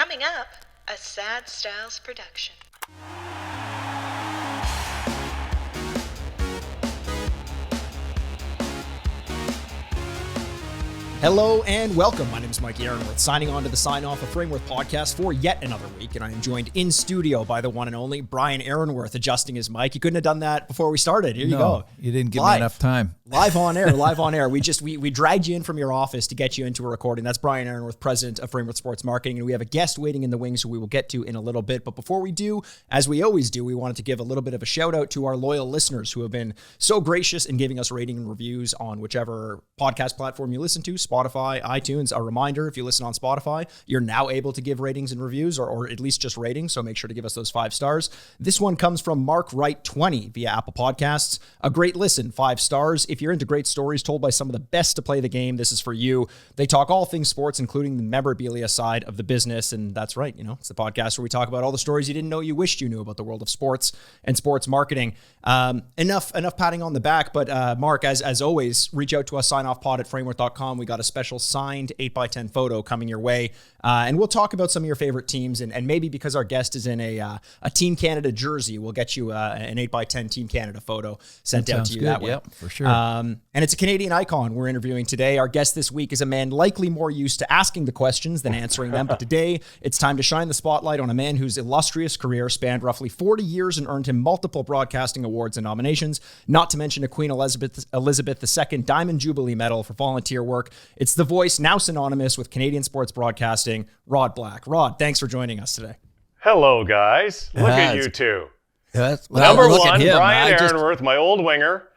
Coming up, a Sad Styles production. Hello and welcome. My name is Mikey Aaronworth, signing on to the Sign Off of Frameworth podcast for yet another week, and I am joined in studio by the one and only Brian Aaronworth, adjusting his mic. You couldn't have done that before we started. Here you go. You didn't give me enough time. Live on air. We dragged you in from your office to get you into a recording. That's Brian Aaronworth, president of Frameworth Sports Marketing, and we have a guest waiting in the wings who we will get to in a little bit. But before we do, as we always do, we wanted to give a little bit of a shout out to our loyal listeners who have been so gracious in giving us rating and reviews on whichever podcast platform you listen to, Spotify, iTunes. A reminder, if you listen on Spotify, you're now able to give ratings and reviews, or at least just ratings, so make sure to give us those 5 stars. This one comes from Mark Wright 20 via Apple Podcasts. A great listen, 5 stars. If you're into great stories told by some of the best to play the game, this is for you. They talk all things sports, including the memorabilia side of the business, and that's right, it's the podcast where we talk about all the stories you didn't know you wished you knew about the world of sports and sports marketing. Enough patting on the back, but Mark, as always, reach out to us, signoffpod@frameworth.com. We got a special signed 8x10 photo coming your way. And we'll talk about some of your favorite teams. And maybe because our guest is in a Team Canada jersey, we'll get you an 8x10 Team Canada photo sent out to you that way. Yep, for sure. And it's a Canadian icon we're interviewing today. Our guest this week is a man likely more used to asking the questions than answering them. But today, it's time to shine the spotlight on a man whose illustrious career spanned roughly 40 years and earned him multiple broadcasting awards and nominations, not to mention a Queen Elizabeth II Diamond Jubilee Medal for volunteer work. It's the voice now synonymous with Canadian sports broadcasting, Rod Black. Rod, thanks for joining us today. Hello, guys. Look at you two. Number one, Brian Aaronworth, my old winger.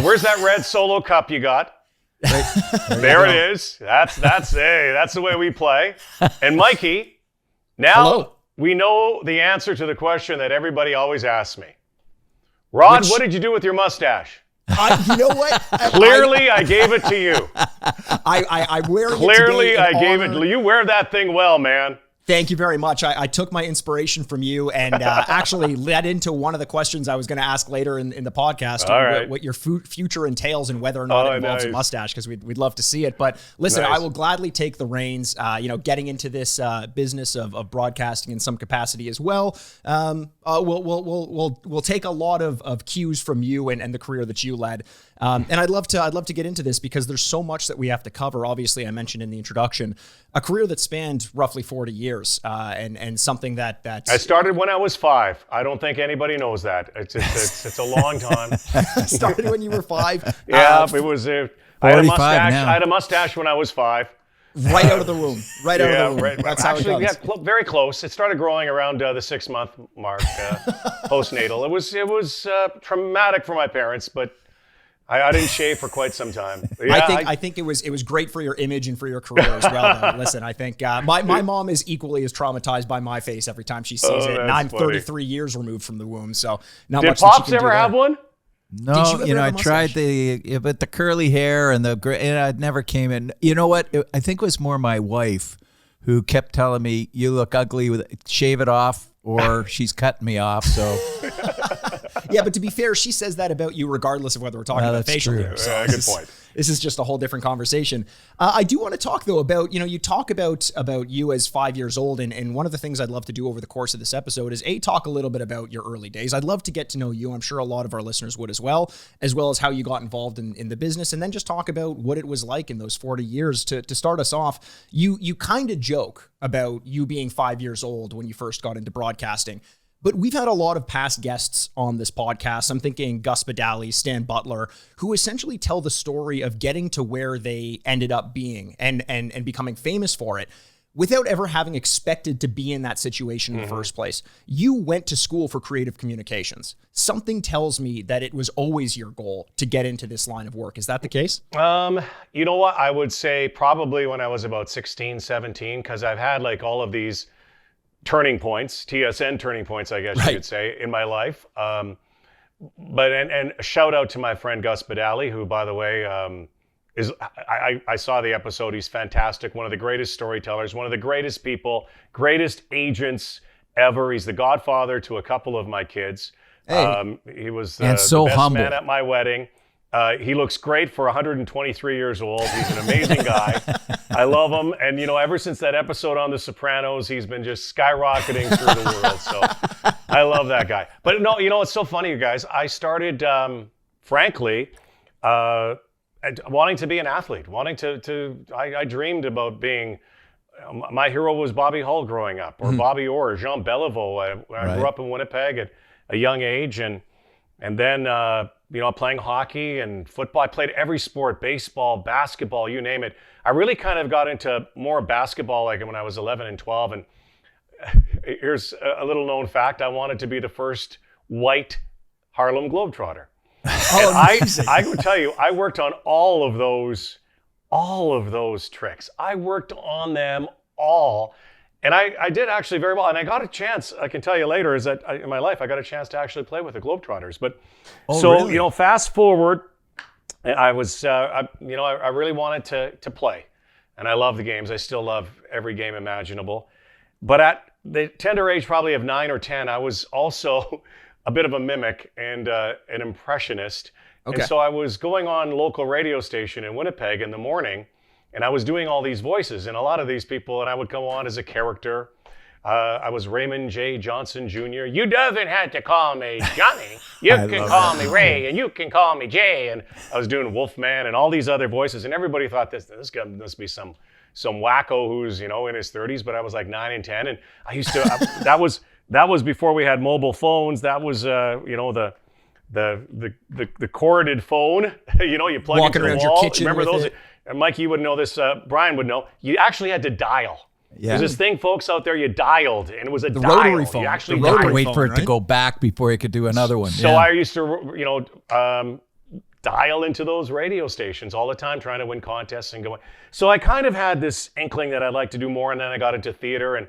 Where's that red Solo cup you got? There it is. That's the way we play. And Mikey, now we know the answer to the question that everybody always asks me. Rod, what did you do with your mustache? You know what? Clearly, I gave it to you. I'm wearing Clearly, it today. I gave it. You wear that thing well, man. Thank you very much. I took my inspiration from you and actually led into one of the questions I was going to ask later in the podcast. Right. What your future entails and whether or not it involves a mustache, because we'd love to see it. But listen, I will gladly take the reins. Getting into this business of broadcasting in some capacity as well. We'll take a lot of cues from you and the career that you led. And I'd love to get into this because there's so much that we have to cover. Obviously, I mentioned in the introduction a career that spanned roughly 40 years, and something that I started when I was 5. I don't think anybody knows that. It's a long time. Started when you were 5. Yeah, it was. I had a mustache when I was 5. Right out of the womb. Right out of the womb. Right. That's how it goes. Yeah, very close. It started growing around the 6-month mark, postnatal. It was traumatic for my parents, but I didn't shave for quite some time. Yeah, I think it was great for your image and for your career as well. Though. Listen, I think my mom is equally as traumatized by my face every time she sees it. And I'm 33 years removed from the womb, so not Did much. Pops that you can ever do have there. one? No, I tried but the curly hair and and it never came in. You know what? I think it was more my wife who kept telling me, "You look ugly. Shave it off." Or she's cutting me off, so. Yeah, but to be fair, she says that about you regardless of whether we're talking about facial hair. So good point. This is just a whole different conversation. I do want to talk, though, about, you talk about you as 5 years old. And one of the things I'd love to do over the course of this episode is, talk a little bit about your early days. I'd love to get to know you. I'm sure a lot of our listeners would as well as how you got involved in the business. And then just talk about what it was like in those 40 years. To start us off, you kind of joke about you being 5 years old when you first got into broadcasting. But we've had a lot of past guests on this podcast. I'm thinking Gus Badali, Stan Butler, who essentially tell the story of getting to where they ended up being and becoming famous for it without ever having expected to be in that situation in the first place. You went to school for creative communications. Something tells me that it was always your goal to get into this line of work. Is that the case? You know what? I would say probably when I was about 16, 17, because I've had like all of these turning points, TSN turning points, I guess you could say, in my life. But a shout out to my friend Gus Badali, who, by the way, I saw the episode. He's fantastic. One of the greatest storytellers, one of the greatest people, greatest agents ever. He's the godfather to a couple of my kids. Hey. He was and so the best humble man at my wedding. He looks great for 123 years old. He's an amazing guy. I love him. And, ever since that episode on The Sopranos, he's been just skyrocketing through the world. So I love that guy. But no, it's so funny, you guys. I started, frankly, wanting to be an athlete, I dreamed about being, my hero was Bobby Hull growing up, or Bobby Orr, Jean Beliveau. I grew up in Winnipeg at a young age, and then, playing hockey and football. I played every sport, baseball, basketball, you name it. I really kind of got into more basketball like when I was 11 and 12. And here's a little known fact. I wanted to be the first white Harlem Globetrotter. Oh, I would tell you, I worked on all of those tricks. I worked on them all. And I did actually very well. And I got a chance, I can tell you later, is that in my life, I got a chance to actually play with the Globetrotters. But really? Fast forward, I was, I really wanted to play. And I love the games. I still love every game imaginable. But at the tender age probably of 9 or 10, I was also a bit of a mimic and an impressionist. Okay. And so I was going on local radio station in Winnipeg in the morning, and I was doing all these voices, and a lot of these people, and I would come on as a character. I was Raymond J. Johnson Jr. You doesn't have to call me Johnny. You can call me Ray, and you can call me Jay. And I was doing Wolfman and all these other voices, and everybody thought this guy must be some wacko who's in his 30s. But I was like 9 and 10, and I used to. that was before we had mobile phones. That was the corded phone. You plug walking into around the wall. your kitchen. Remember with those? It? And Mike, you would know this. Brian would know. You actually had to dial. Yeah. There's this thing, folks out there, you dialed, and it was a the dial. Rotary phone. You actually you had to dialed. wait for it to go back before you could do another one. So I used to, dial into those radio stations all the time, trying to win contests and going. So I kind of had this inkling that I'd like to do more, and then I got into theater, and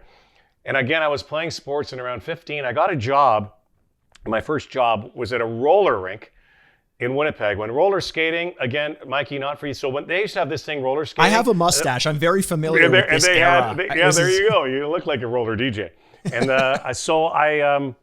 again, I was playing sports, and around 15, I got a job. My first job was at a roller rink in Winnipeg. When roller skating, again, Mikey, not for you. So when they used to have this thing, roller skating. I have a mustache. I'm very familiar with this era. There you go. You look like a roller DJ. And so I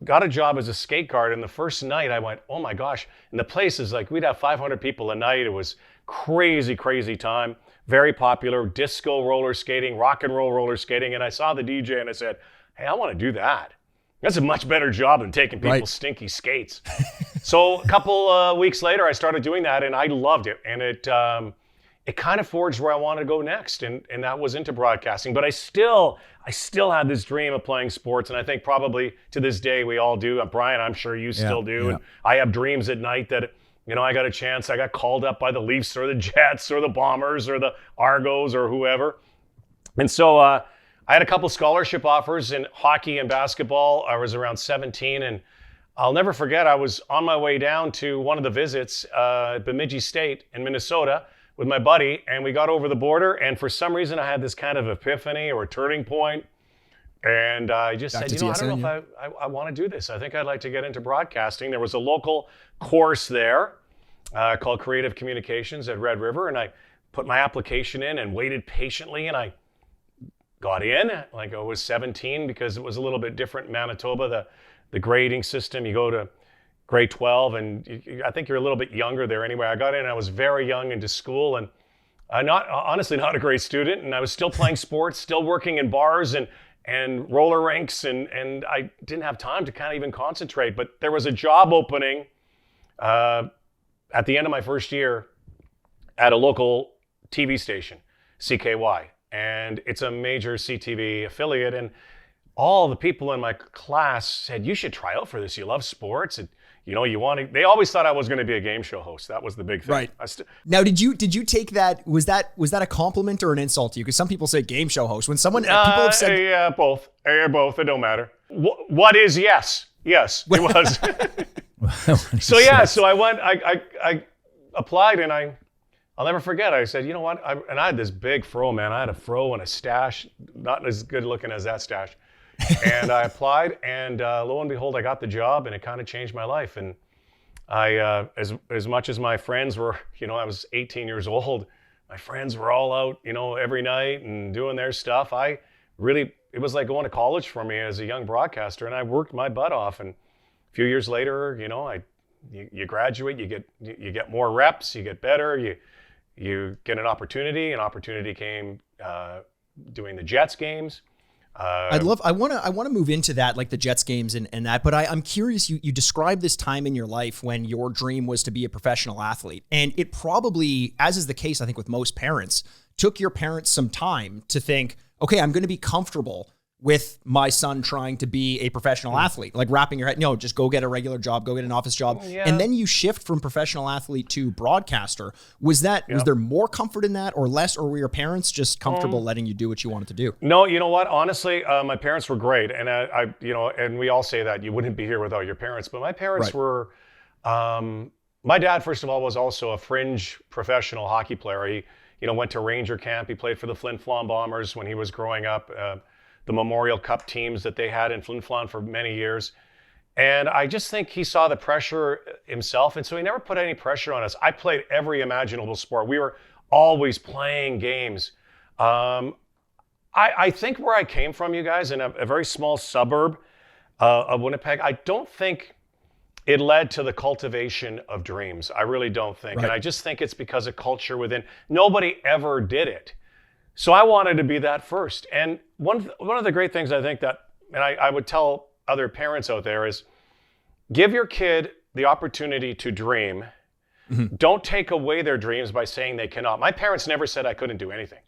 got a job as a skate guard. And the first night I went, oh my gosh. And the place is like, we'd have 500 people a night. It was crazy, crazy time. Very popular. Disco roller skating, rock and roll roller skating. And I saw the DJ and I said, hey, I want to do that. That's a much better job than taking people's stinky skates. So a couple weeks later, I started doing that, and I loved it. And it kind of forged where I wanted to go next, and that was into broadcasting. But I still had this dream of playing sports, and I think probably to this day we all do. Brian, I'm sure you still do. Yeah. And I have dreams at night that I got a chance. I got called up by the Leafs or the Jets or the Bombers or the Argos or whoever. And so I had a couple scholarship offers in hockey and basketball. I was around 17, and I'll never forget, I was on my way down to one of the visits at Bemidji State in Minnesota with my buddy, and we got over the border, and for some reason I had this kind of epiphany or turning point, and I just said, I don't know if I want to do this. I think I'd like to get into broadcasting. There was a local course there called Creative Communications at Red River, and I put my application in and waited patiently, and I got in, like I was 17, because it was a little bit different in Manitoba, the grading system. You go to grade 12, and I think you're a little bit younger there anyway. I got in, I was very young into school, and honestly not a great student, and I was still playing sports, still working in bars and roller rinks, and I didn't have time to kind of even concentrate. But there was a job opening at the end of my first year at a local TV station, CKY. And it's a major CTV affiliate, and all the people in my class said, you should try out for this. You love sports, and you want to. They always thought I was going to be a game show host. That was the big thing. Right. Now, did you take that? Was that a compliment or an insult to you? Because some people say game show host. When someone people have said, yeah, both. Both. It don't matter. What is yes? Yes, it was. So yeah, so I went. I applied, and I'll never forget. I said, you know what? I had this big fro, man. I had a fro and a stash, not as good looking as that stash. And I applied, and lo and behold, I got the job, and it kind of changed my life. And I, as much as my friends were, I was 18 years old. My friends were all out, every night and doing their stuff. It was like going to college for me as a young broadcaster, and I worked my butt off. And a few years later, I You graduate, you get more reps, you get better, you get an opportunity. An opportunity came doing the Jets games. I want to move into that, like the Jets games and that, but I'm curious, you described this time in your life when your dream was to be a professional athlete, and it probably, as is the case, I think with most parents, took your parents some time to think, okay, I'm going to be comfortable with my son trying to be a professional athlete, like wrapping your head, no, just go get a regular job, go get an office job. Yeah. And then you shift from professional athlete to broadcaster. Was there more comfort in that or less, or were your parents just comfortable letting you do what you wanted to do? No, you know what? Honestly, my parents were great. And I and we all say that you wouldn't be here without your parents, but my parents were, my dad, first of all, was also a fringe professional hockey player. He, went to Ranger camp. He played for the Flin Flon Bombers when he was growing up. The Memorial Cup teams that they had in Flin Flon for many years. And I just think he saw the pressure himself. And so he never put any pressure on us. I played every imaginable sport. We were always playing games. I think where I came from, you guys, in a very small suburb of Winnipeg, I don't think it led to the cultivation of dreams. I really don't think. Right. And I just think it's because of culture within. Nobody ever did it. So I wanted to be that first. And one of the great things I think that, and I would tell other parents out there, is give your kid the opportunity to dream. Mm-hmm. Don't take away their dreams by saying they cannot. My parents never said I couldn't do anything.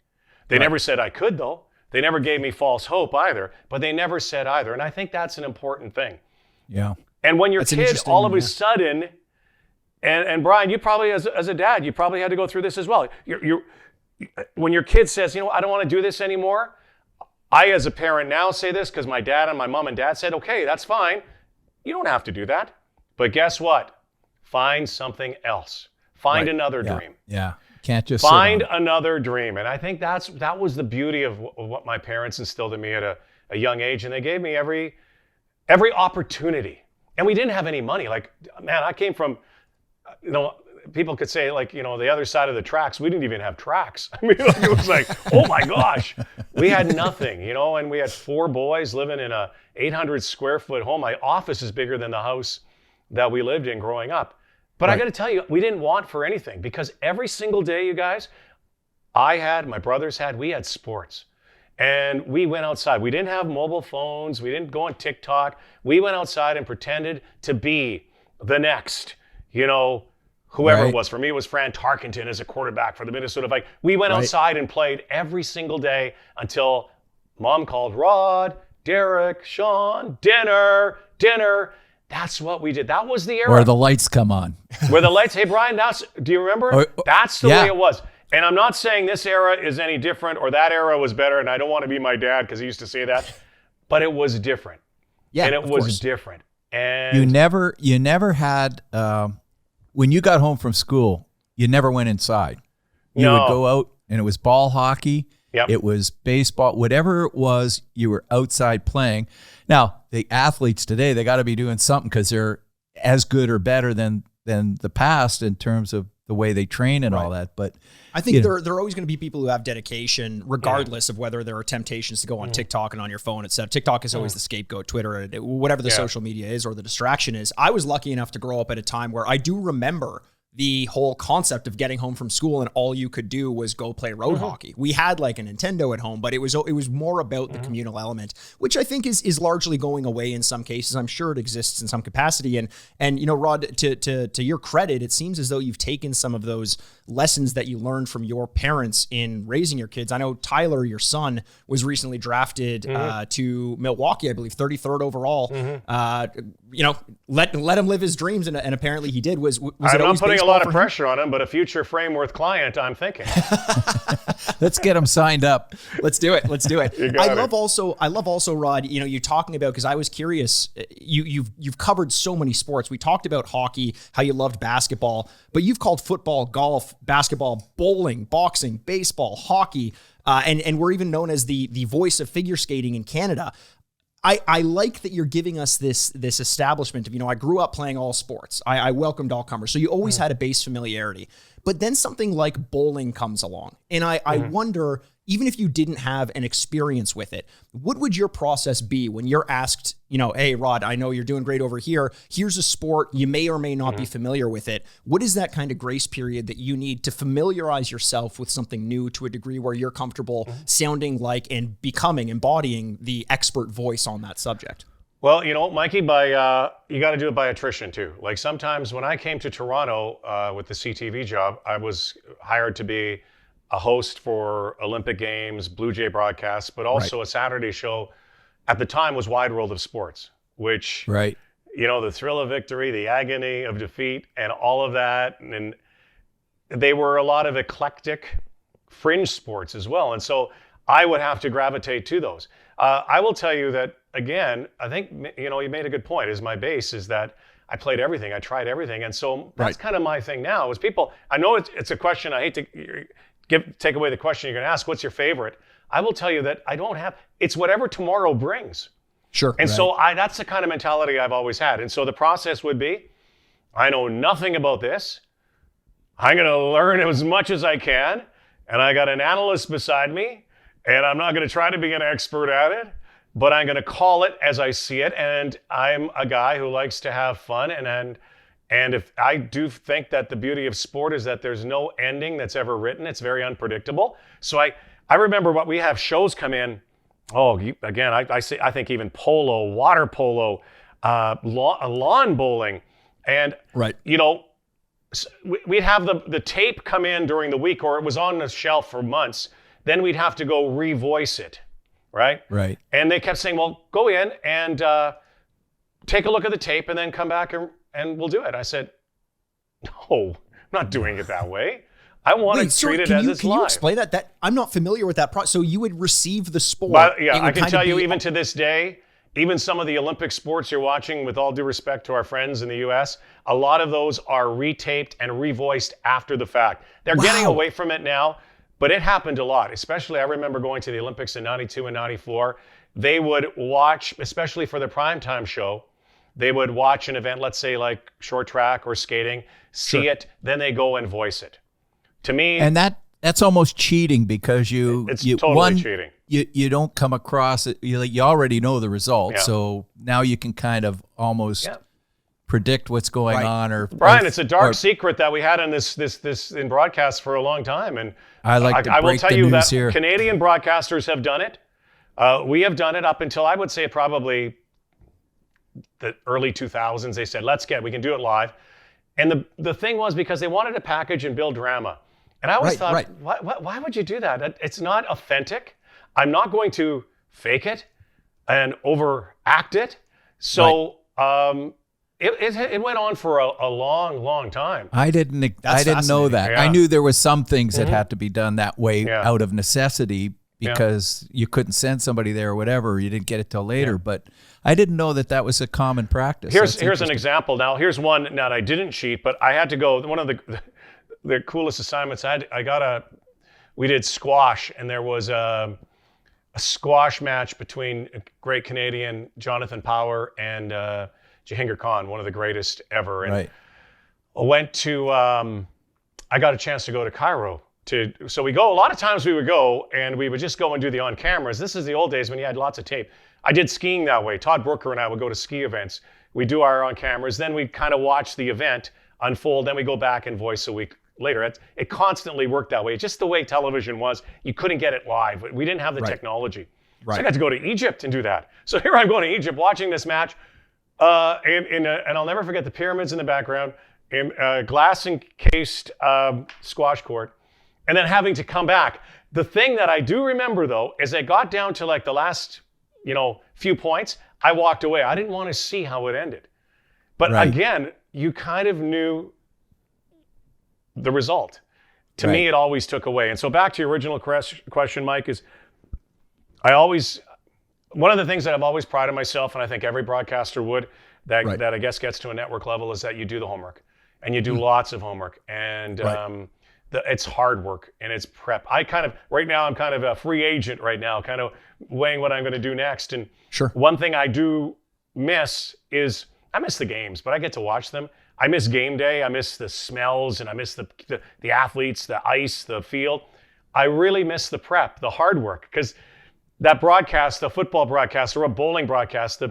They never said I could, though. They never gave me false hope either, but they never said either. And I think that's an important thing. Yeah. And when your kid all of a sudden, and Brian, you probably, as a dad, you probably had to go through this as well. When your kid says, I don't want to do this anymore, I as a parent now say this because my dad and my mom and dad said, okay, that's fine. You don't have to do that. But guess what? Find something else. Find another dream. Yeah. Can't just find another dream. And I think that was the beauty of what my parents instilled in me at a young age. And they gave me every opportunity. And we didn't have any money. Like, man, I came from, people could say, like, the other side of the tracks. We didn't even have tracks. I mean, it was like, oh my gosh, we had nothing, and we had 4 boys living in a 800 square foot home. My office is bigger than the house that we lived in growing up. But I got to tell you, we didn't want for anything, because every single day, you guys, my brothers we had sports. And we went outside. We didn't have mobile phones. We didn't go on TikTok. We went outside and pretended to be the next, whoever it was. For me, it was Fran Tarkenton as a quarterback for the Minnesota Vikings. We went outside and played every single day until Mom called, Rod, Derek, Sean, dinner. That's what we did. That was the era. Where the lights come on. Where the lights, hey, Brian, do you remember? That's the way it was. And I'm not saying this era is any different or that era was better, and I don't want to be my dad because he used to say that, but it was different. Yeah, and it was different. And you never had... when you got home from school, you never went inside. You would go out, and it was ball hockey. Yep. It was baseball. Whatever it was, you were outside playing. Now, the athletes today, they got to be doing something because they're as good or better than the past in terms of the way they train and all that. But I think there are always going to be people who have dedication, regardless of whether there are temptations to go on TikTok and on your phone, etc. TikTok is always the scapegoat, Twitter, whatever the social media is or the distraction is. I was lucky enough to grow up at a time where I do remember the whole concept of getting home from school and all you could do was go play road hockey. We had like a Nintendo at home, but it was more about the communal element, which I think is largely going away in some cases. I'm sure it exists in some capacity. And Rod, to your credit, it seems as though you've taken some of those lessons that you learned from your parents in raising your kids. I know Tyler, your son, was recently drafted to Milwaukee, I believe, 33rd overall. Let him live his dreams, and apparently he did. Was it I'm always not putting a lot of pressure him? on him, but a future Frameworth client, I'm thinking. Let's get him signed up. Let's do it. I love it. also, Rod, you talking about, because I was curious, you've covered so many sports. We talked about hockey, how you loved basketball, but you've called football, golf, basketball, bowling, boxing, baseball, hockey, and we're even known as the voice of figure skating in Canada. I like that you're giving us this establishment of, I grew up playing all sports. I welcomed all comers. So you always had a base familiarity. But then something like bowling comes along. And I wonder, even if you didn't have an experience with it, what would your process be when you're asked, hey, Rod, I know you're doing great over here. Here's a sport. You may or may not be familiar with it. What is that kind of grace period that you need to familiarize yourself with something new to a degree where you're comfortable sounding like and embodying the expert voice on that subject? Well, Mikey, you got to do it by attrition too. Like sometimes when I came to Toronto with the CTV job, I was hired to be a host for Olympic Games, Blue Jay broadcasts, but also a Saturday show at the time was Wide World of Sports, which, the thrill of victory, the agony of defeat, and all of that. And they were a lot of eclectic fringe sports as well. And so I would have to gravitate to those. I will tell you that, again, I think, you made a good point, is my base is that I played everything. I tried everything. And so that's kind of my thing now is people, I know it's a question. I hate to take away the question you're going to ask, what's your favorite? I will tell you that I don't have, it's whatever tomorrow brings. Sure. And so that's the kind of mentality I've always had. And so the process would be, I know nothing about this. I'm going to learn as much as I can. And I got an analyst beside me. And I'm not going to try to be an expert at it, but I'm going to call it as I see it. And I'm a guy who likes to have fun. And if I do think that the beauty of sport is that there's no ending that's ever written, it's very unpredictable. So I remember what we have shows come in. I think even polo, water polo, lawn bowling. And, we'd have the tape come in during the week, or it was on the shelf for months. Then we'd have to go revoice it, right? Right. And they kept saying, well, go in and take a look at the tape and then come back and we'll do it. I said, no, I'm not doing it that way. I want to treat it as it's live. Can you explain that? I'm not familiar with that process. So you would receive the sport. But, I can tell you even to this day, even some of the Olympic sports you're watching, with all due respect to our friends in the U.S., a lot of those are retaped and revoiced after the fact. They're getting away from it now. But it happened a lot, especially I remember going to the Olympics in 92 and 94. They would watch, especially for the primetime show, they would watch an event, let's say like short track or skating, see it, then they go and voice it. To me... And that's almost cheating because it's totally cheating. You don't come across it, you already know the result, so now you can kind of almost... predict what's going on, or Brian, it's a dark secret that we had in this in broadcast for a long time, and I will tell you that Canadian broadcasters have done it. We have done it up until I would say probably the early 2000s. They said, we can do it live, and the thing was because they wanted to package and build drama, and I always thought, why would you do that? It's not authentic. I'm not going to fake it and overact it. So. It went on for a long, long time. I didn't know that. Yeah. I knew there was some things that had to be done that way out of necessity because you couldn't send somebody there or whatever. You didn't get it till later. But I didn't know that was a common practice. Here's an example. Now, here's one that I didn't cheat, but I had to go. One of the coolest assignments we did squash, and there was a squash match between a great Canadian, Jonathan Power, and Jahangar Khan, one of the greatest ever. And I got a chance to go to Cairo. So we go, a lot of times we would go and we would just go and do the on cameras. This is the old days when you had lots of tape. I did skiing that way. Todd Brooker and I would go to ski events. We do our on cameras. Then we'd kind of watch the event unfold. Then we go back and voice a week later. It constantly worked that way. Just the way television was. You couldn't get it live. We didn't have the technology. So I got to go to Egypt and do that. So here I'm going to Egypt watching this match. And I'll never forget the pyramids in the background, in a glass encased squash court, and then having to come back. The thing that I do remember though is I got down to like the last, few points. I walked away. I didn't want to see how it ended. But again, you kind of knew the result. To me, it always took away. And so back to your original question, Mike, is one of the things that I've always prided myself, and I think every broadcaster would, that I guess gets to a network level, is that you do the homework. And you do lots of homework. And it's hard work and it's prep. Right now, I'm kind of a free agent right now, kind of weighing what I'm going to do next. And one thing I do miss is, I miss the games, but I get to watch them. I miss game day. I miss the smells, and I miss the athletes, the ice, the field. I really miss the prep, the hard work, because that broadcast, the football broadcast or a bowling broadcast,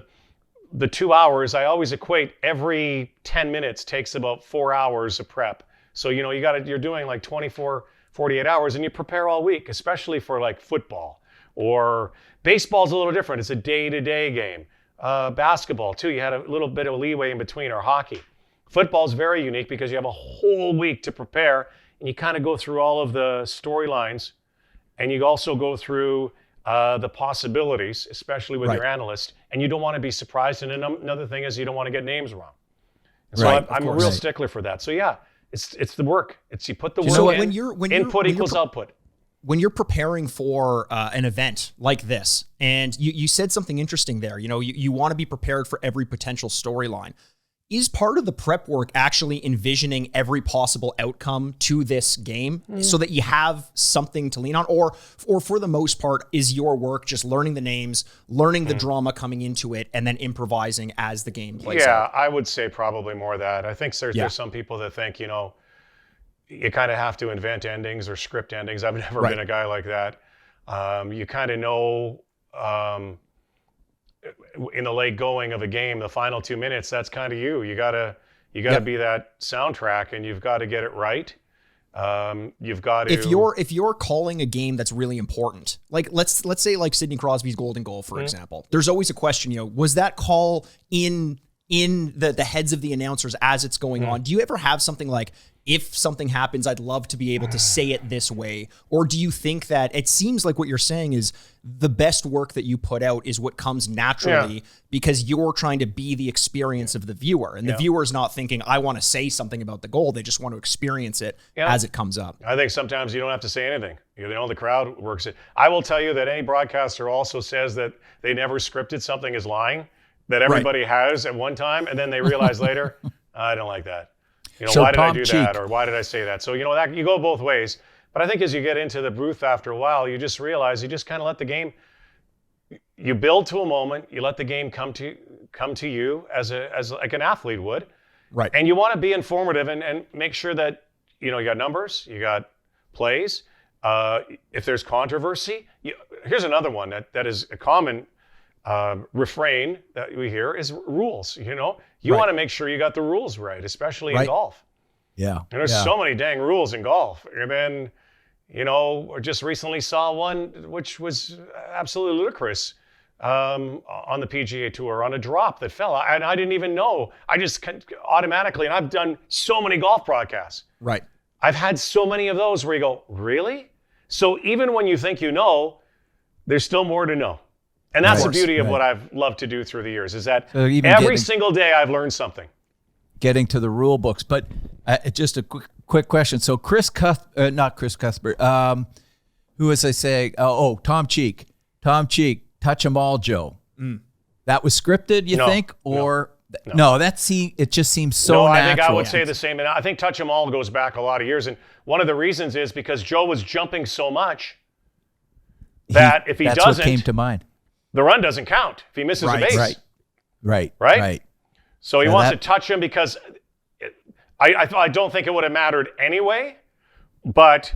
the 2 hours, I always equate every 10 minutes takes about 4 hours of prep. So, you're doing like 24, 48 hours, and you prepare all week, especially for like football. Or baseball's a little different. It's a day-to-day game. Basketball, too, you had a little bit of leeway in between, or hockey. Football's very unique because you have a whole week to prepare, and you kind of go through all of the storylines, and you also go through the possibilities, especially with your analyst, and you don't want to be surprised. And another thing is you don't want to get names wrong. And so I'm a real stickler for that. So yeah, it's the work. It's you put the work in. Input equals output. When you're preparing for an event like this, and you said something interesting there, you want to be prepared for every potential storyline. Is part of the prep work actually envisioning every possible outcome to this game so that you have something to lean on? Or for the most part, is your work just learning the names, learning the drama coming into it, and then improvising as the game plays out? Yeah, I would say probably more that. I think there's some people that think, you kind of have to invent endings or script endings. I've never been a guy like that. You kind of know in the late going of a game, the final 2 minutes, that's kind of you. You gotta be that soundtrack, and you've got to get it right. You've got to. If you're calling a game that's really important, like let's say like Sidney Crosby's golden goal, for example, there's always a question. Was that call in the heads of the announcers as it's going on? Do you ever have something like, if something happens, I'd love to be able to say it this way? Or do you think that it seems like what you're saying is the best work that you put out is what comes naturally because you're trying to be the experience of the viewer, and the viewer's not thinking, I want to say something about the goal. They just want to experience it as it comes up. I think sometimes you don't have to say anything. The crowd works it. I will tell you that any broadcaster also says that they never scripted something is lying, that everybody has at one time, and then they realize later, I don't like that. So why did I do that, or why did I say that? So, that you go both ways. But I think as you get into the booth after a while, you just realize you just kind of let the game, you build to a moment, you let the game come to you as like an athlete would. Right. And you want to be informative and make sure that, you got numbers, you got plays. If there's controversy, here's another one that is a common refrain that we hear is rules. You want to make sure you got the rules right, especially in golf. Yeah. And there's so many dang rules in golf. And then, I just recently saw one which was absolutely ludicrous on the PGA Tour on a drop that fell. And I didn't even know. I just automatically, and I've done so many golf broadcasts. Right. I've had so many of those where you go, really? So even when you think you know, there's still more to know. And that's the beauty of what I've loved to do through the years, is that every single day I've learned something. Getting to the rule books. But just a quick question. So not Chris Cuthbert, who was I say? Tom Cheek. Tom Cheek, touch 'em all, Joe. That was scripted, you think? Or no, it just seems so natural. I think I would say the same. And I think touch 'em all goes back a lot of years. And one of the reasons is because Joe was jumping so much that if he doesn't, that's what came to mind. The run doesn't count if he misses a base. Right. So he wants to touch him because I don't think it would have mattered anyway. But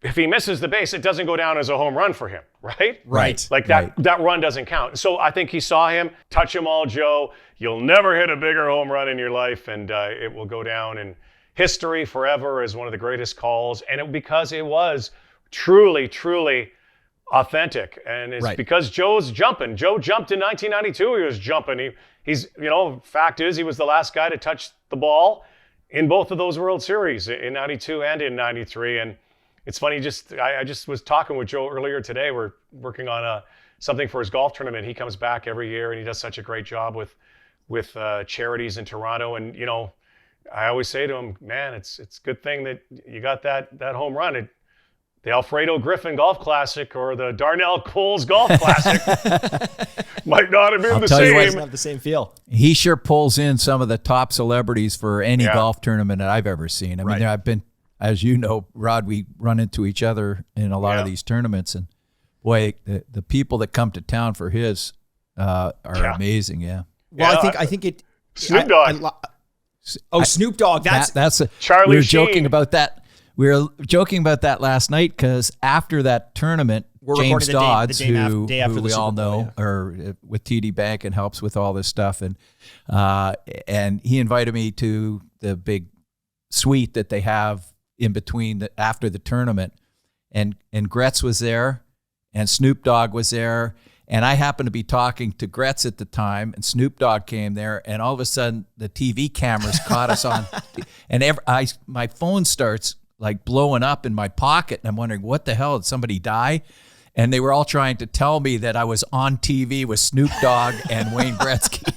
if he misses the base, it doesn't go down as a home run for him, right? Right. Like that run doesn't count. So I think he saw him, touch him all, Joe. You'll never hit a bigger home run in your life, and it will go down in history forever as one of the greatest calls. And because it was truly, truly authentic, and it's because Joe's jumping. Joe jumped in 1992. He was jumping. He's fact is he was the last guy to touch the ball in both of those World Series in 92 and in 93. And it's funny. I just was talking with Joe earlier today. We're working on something for his golf tournament. He comes back every year, and he does such a great job with charities in Toronto. And I always say to him, man, it's a good thing that you got that home run. The Alfredo Griffin Golf Classic or the Darnell Coles Golf Classic might not have been the same. It doesn't have the same feel. He sure pulls in some of the top celebrities for any golf tournament that I've ever seen. I mean, I've been, as you know, Rod, we run into each other in a lot of these tournaments, and boy, the people that come to town for his are amazing. Yeah. Well, I think it. Snoop Dogg. Snoop Dogg. That's Charlie we were Sheen. joking about that. We were joking about that last night because after that tournament, James Dodds, who we all know, or with TD Bank and helps with all this stuff, and he invited me to the big suite that they have in between after the tournament, and Gretz was there, and Snoop Dogg was there. And I happened to be talking to Gretz at the time, and Snoop Dogg came there, and all of a sudden the TV cameras caught us on, and my phone starts like blowing up in my pocket, and I'm wondering, what the hell, did somebody die? And they were all trying to tell me that I was on TV with Snoop Dogg and Wayne Gretzky.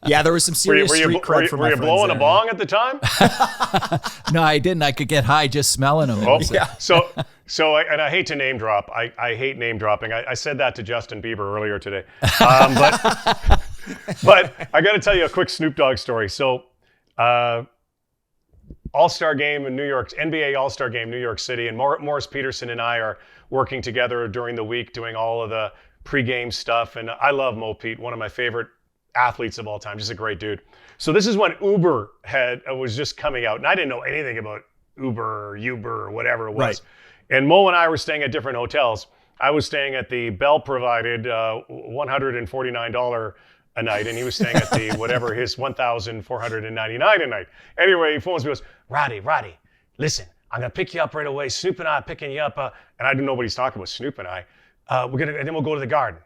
Yeah, there was some serious street cred from my friends. Were you blowing a bong at the time? No, I didn't. I could get high just smelling them. Oh, yeah. So, and I hate to name drop. I hate name dropping. I said that to Justin Bieber earlier today. But I got to tell you a quick Snoop Dogg story. So, All-Star Game in New York, NBA All-Star Game, New York City, and Morris Peterson and I are working together during the week doing all of the pregame stuff. And I love Mo Pete, one of my favorite athletes of all time, just a great dude. So this is when Uber was just coming out, and I didn't know anything about Uber or Uber or whatever it was. Right. And Mo and I were staying at different hotels. I was staying at the Bell-provided $149 a night, and he was staying at the whatever his $1,499 a night. Anyway, he phones me and goes, Roddy, listen, I'm gonna pick you up right away. Snoop and I are picking you up, and I didn't know what he's talking about. Snoop and I, and then we'll go to the Garden.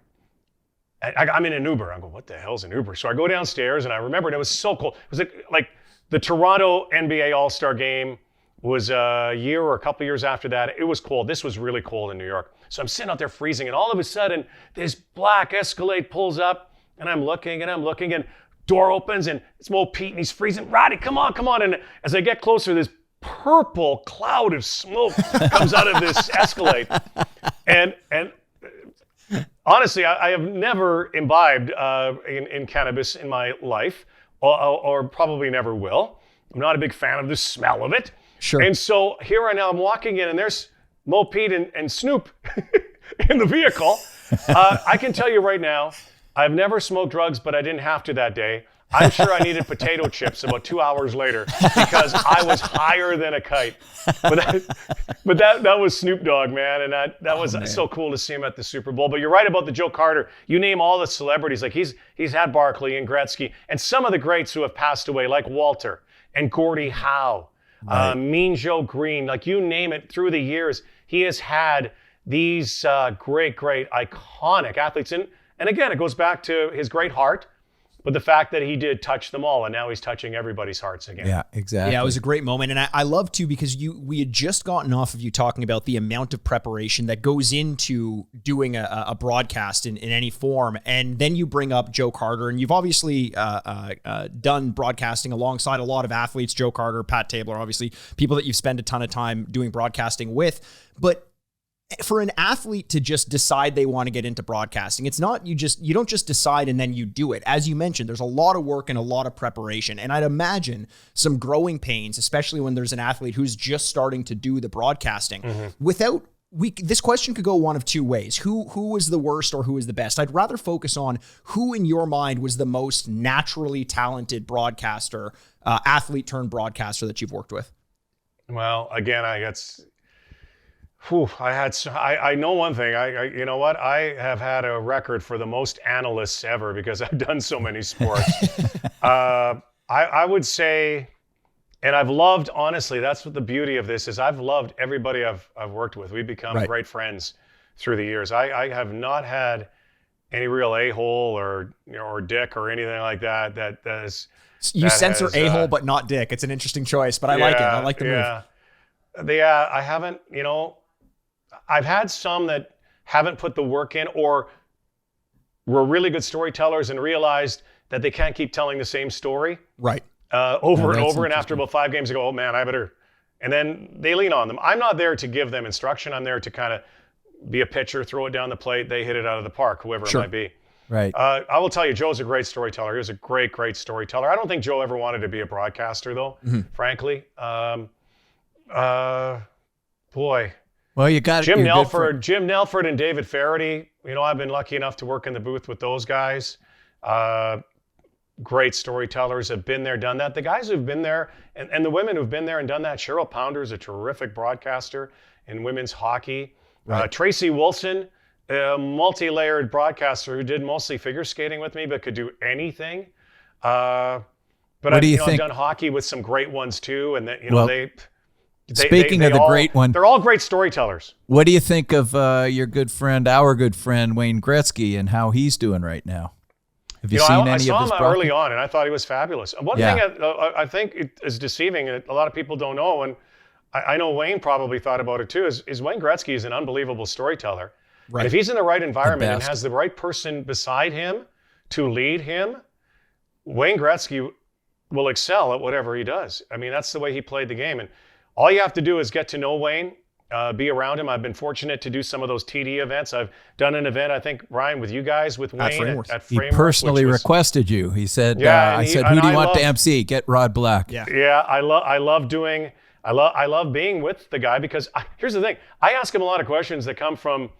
I'm in an Uber. I go, what the hell's an Uber? So I go downstairs, and I remember it was so cold. It was like the Toronto NBA All-Star Game was a year or a couple years after that. It was cold. This was really cold in New York. So I'm sitting out there freezing, and all of a sudden, this black Escalade pulls up, and I'm looking, and door opens, and it's Mo Pete, and he's freezing. Roddy, come on. And as I get closer, this purple cloud of smoke comes out of this Escalade. And honestly, I have never imbibed in cannabis in my life, or probably never will. I'm not a big fan of the smell of it. Sure. And so here right now, I'm walking in, and there's Mo Pete and Snoop in the vehicle. I can tell you right now, I've never smoked drugs, but I didn't have to that day. I'm sure I needed potato chips about 2 hours later because I was higher than a kite. But that was Snoop Dogg, man, and that was so cool to see him at the Super Bowl. But you're right about the Joe Carter. You name all the celebrities, like he's had Barkley and Gretzky, and some of the greats who have passed away, like Walter and Gordie Howe, Mean Joe Green, like you name it. Through the years, he has had these great, iconic athletes. And again, it goes back to his great heart, but the fact that he did touch them all, and now he's touching everybody's hearts again. Yeah, exactly. Yeah, it was a great moment. And I love, too, because we had just gotten off of you talking about the amount of preparation that goes into doing a broadcast in any form. And then you bring up Joe Carter, and you've obviously done broadcasting alongside a lot of athletes, Joe Carter, Pat Tabler, obviously, people that you've spent a ton of time doing broadcasting with. But for an athlete to just decide they want to get into broadcasting, it's not you don't just decide and then you do it. As you mentioned, there's a lot of work and a lot of preparation. And I'd imagine some growing pains, especially when there's an athlete who's just starting to do the broadcasting. Mm-hmm. This question could go one of two ways. Who is the worst or who is the best? I'd rather focus on who in your mind was the most naturally talented broadcaster, athlete turned broadcaster that you've worked with. Well, again, I know one thing. You know what? I have had a record for the most analysts ever because I've done so many sports. I would say, and I've loved, honestly, that's what the beauty of this is. I've loved everybody I've worked with. We've become great friends through the years. I have not had any real a-hole or dick or anything like that. You censor a-hole but not dick. It's an interesting choice, but I like it. I like the move. I haven't, I've had some that haven't put the work in or were really good storytellers and realized that they can't keep telling the same story over and over. And after about 5 games, they go, oh man, I better. And then they lean on them. I'm not there to give them instruction. I'm there to kind of be a pitcher, throw it down the plate. They hit it out of the park, whoever it might be. Right. I will tell you, Joe's a great storyteller. He was a great storyteller. I don't think Joe ever wanted to be a broadcaster, though, frankly. Boy. Well, you got Jim Nelford and David Faraday. I've been lucky enough to work in the booth with those guys. great storytellers have been there, done that. The guys who've been there and the women who've been there and done that. Cheryl Pounder is a terrific broadcaster in women's hockey. Right. Tracy Wilson, a multi-layered broadcaster who did mostly figure skating with me, but could do anything. But I've done hockey with some great ones too, and Speaking of the great one, they're all great storytellers. What do you think of our good friend Wayne Gretzky, and how he's doing right now? Have you seen any of his? I saw him early on, and I thought he was fabulous. One thing I think is deceiving, and a lot of people don't know, and I know Wayne probably thought about it too, is Wayne Gretzky is an unbelievable storyteller. Right. And if he's in the right environment and has the right person beside him to lead him, Wayne Gretzky will excel at whatever he does. I mean, that's the way he played the game. And all you have to do is get to know Wayne, be around him. I've been fortunate to do some of those TD events. I've done an event, I think, Ryan, with you guys, with Wayne at Frameworth. He personally requested you. He said, I said, who do you want to MC? Get Rod Black. Yeah, I love being with the guy, because here's the thing. I ask him a lot of questions that come from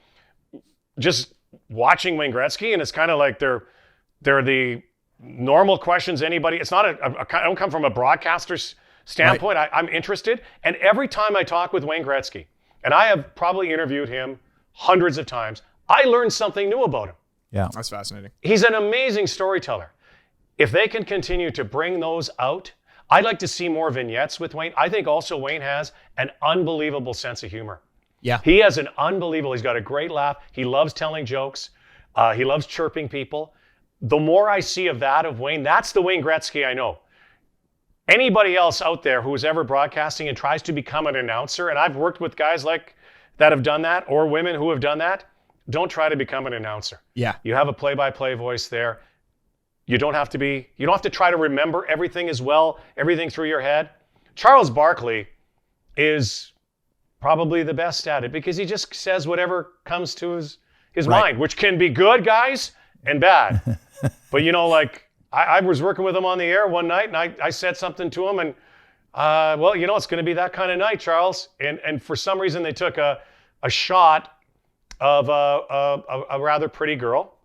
just watching Wayne Gretzky, and it's kind of like they're the normal questions anybody. It's not I don't come from a broadcaster's standpoint. Right. I'm interested, and every time I talk with Wayne Gretzky, and I have probably interviewed him hundreds of times, I learn something new about him. Yeah, that's fascinating. He's an amazing storyteller. If they can continue to bring those out, I'd like to see more vignettes with Wayne. I think also Wayne has an unbelievable sense of humor. Yeah. He has he's got a great laugh. He loves telling jokes. He loves chirping people. The more I see of Wayne, that's the Wayne Gretzky I know. Anybody else out there who is ever broadcasting and tries to become an announcer, and I've worked with guys like that have done that, or women who have done that, don't try to become an announcer. Yeah. You have a play-by-play voice there. You don't have to try to remember everything as well, everything through your head. Charles Barkley is probably the best at it, because he just says whatever comes to his mind, which can be good, guys, and bad. But I was working with him on the air one night, and I said something to him, and it's going to be that kind of night, Charles. And for some reason, they took a shot of a rather pretty girl,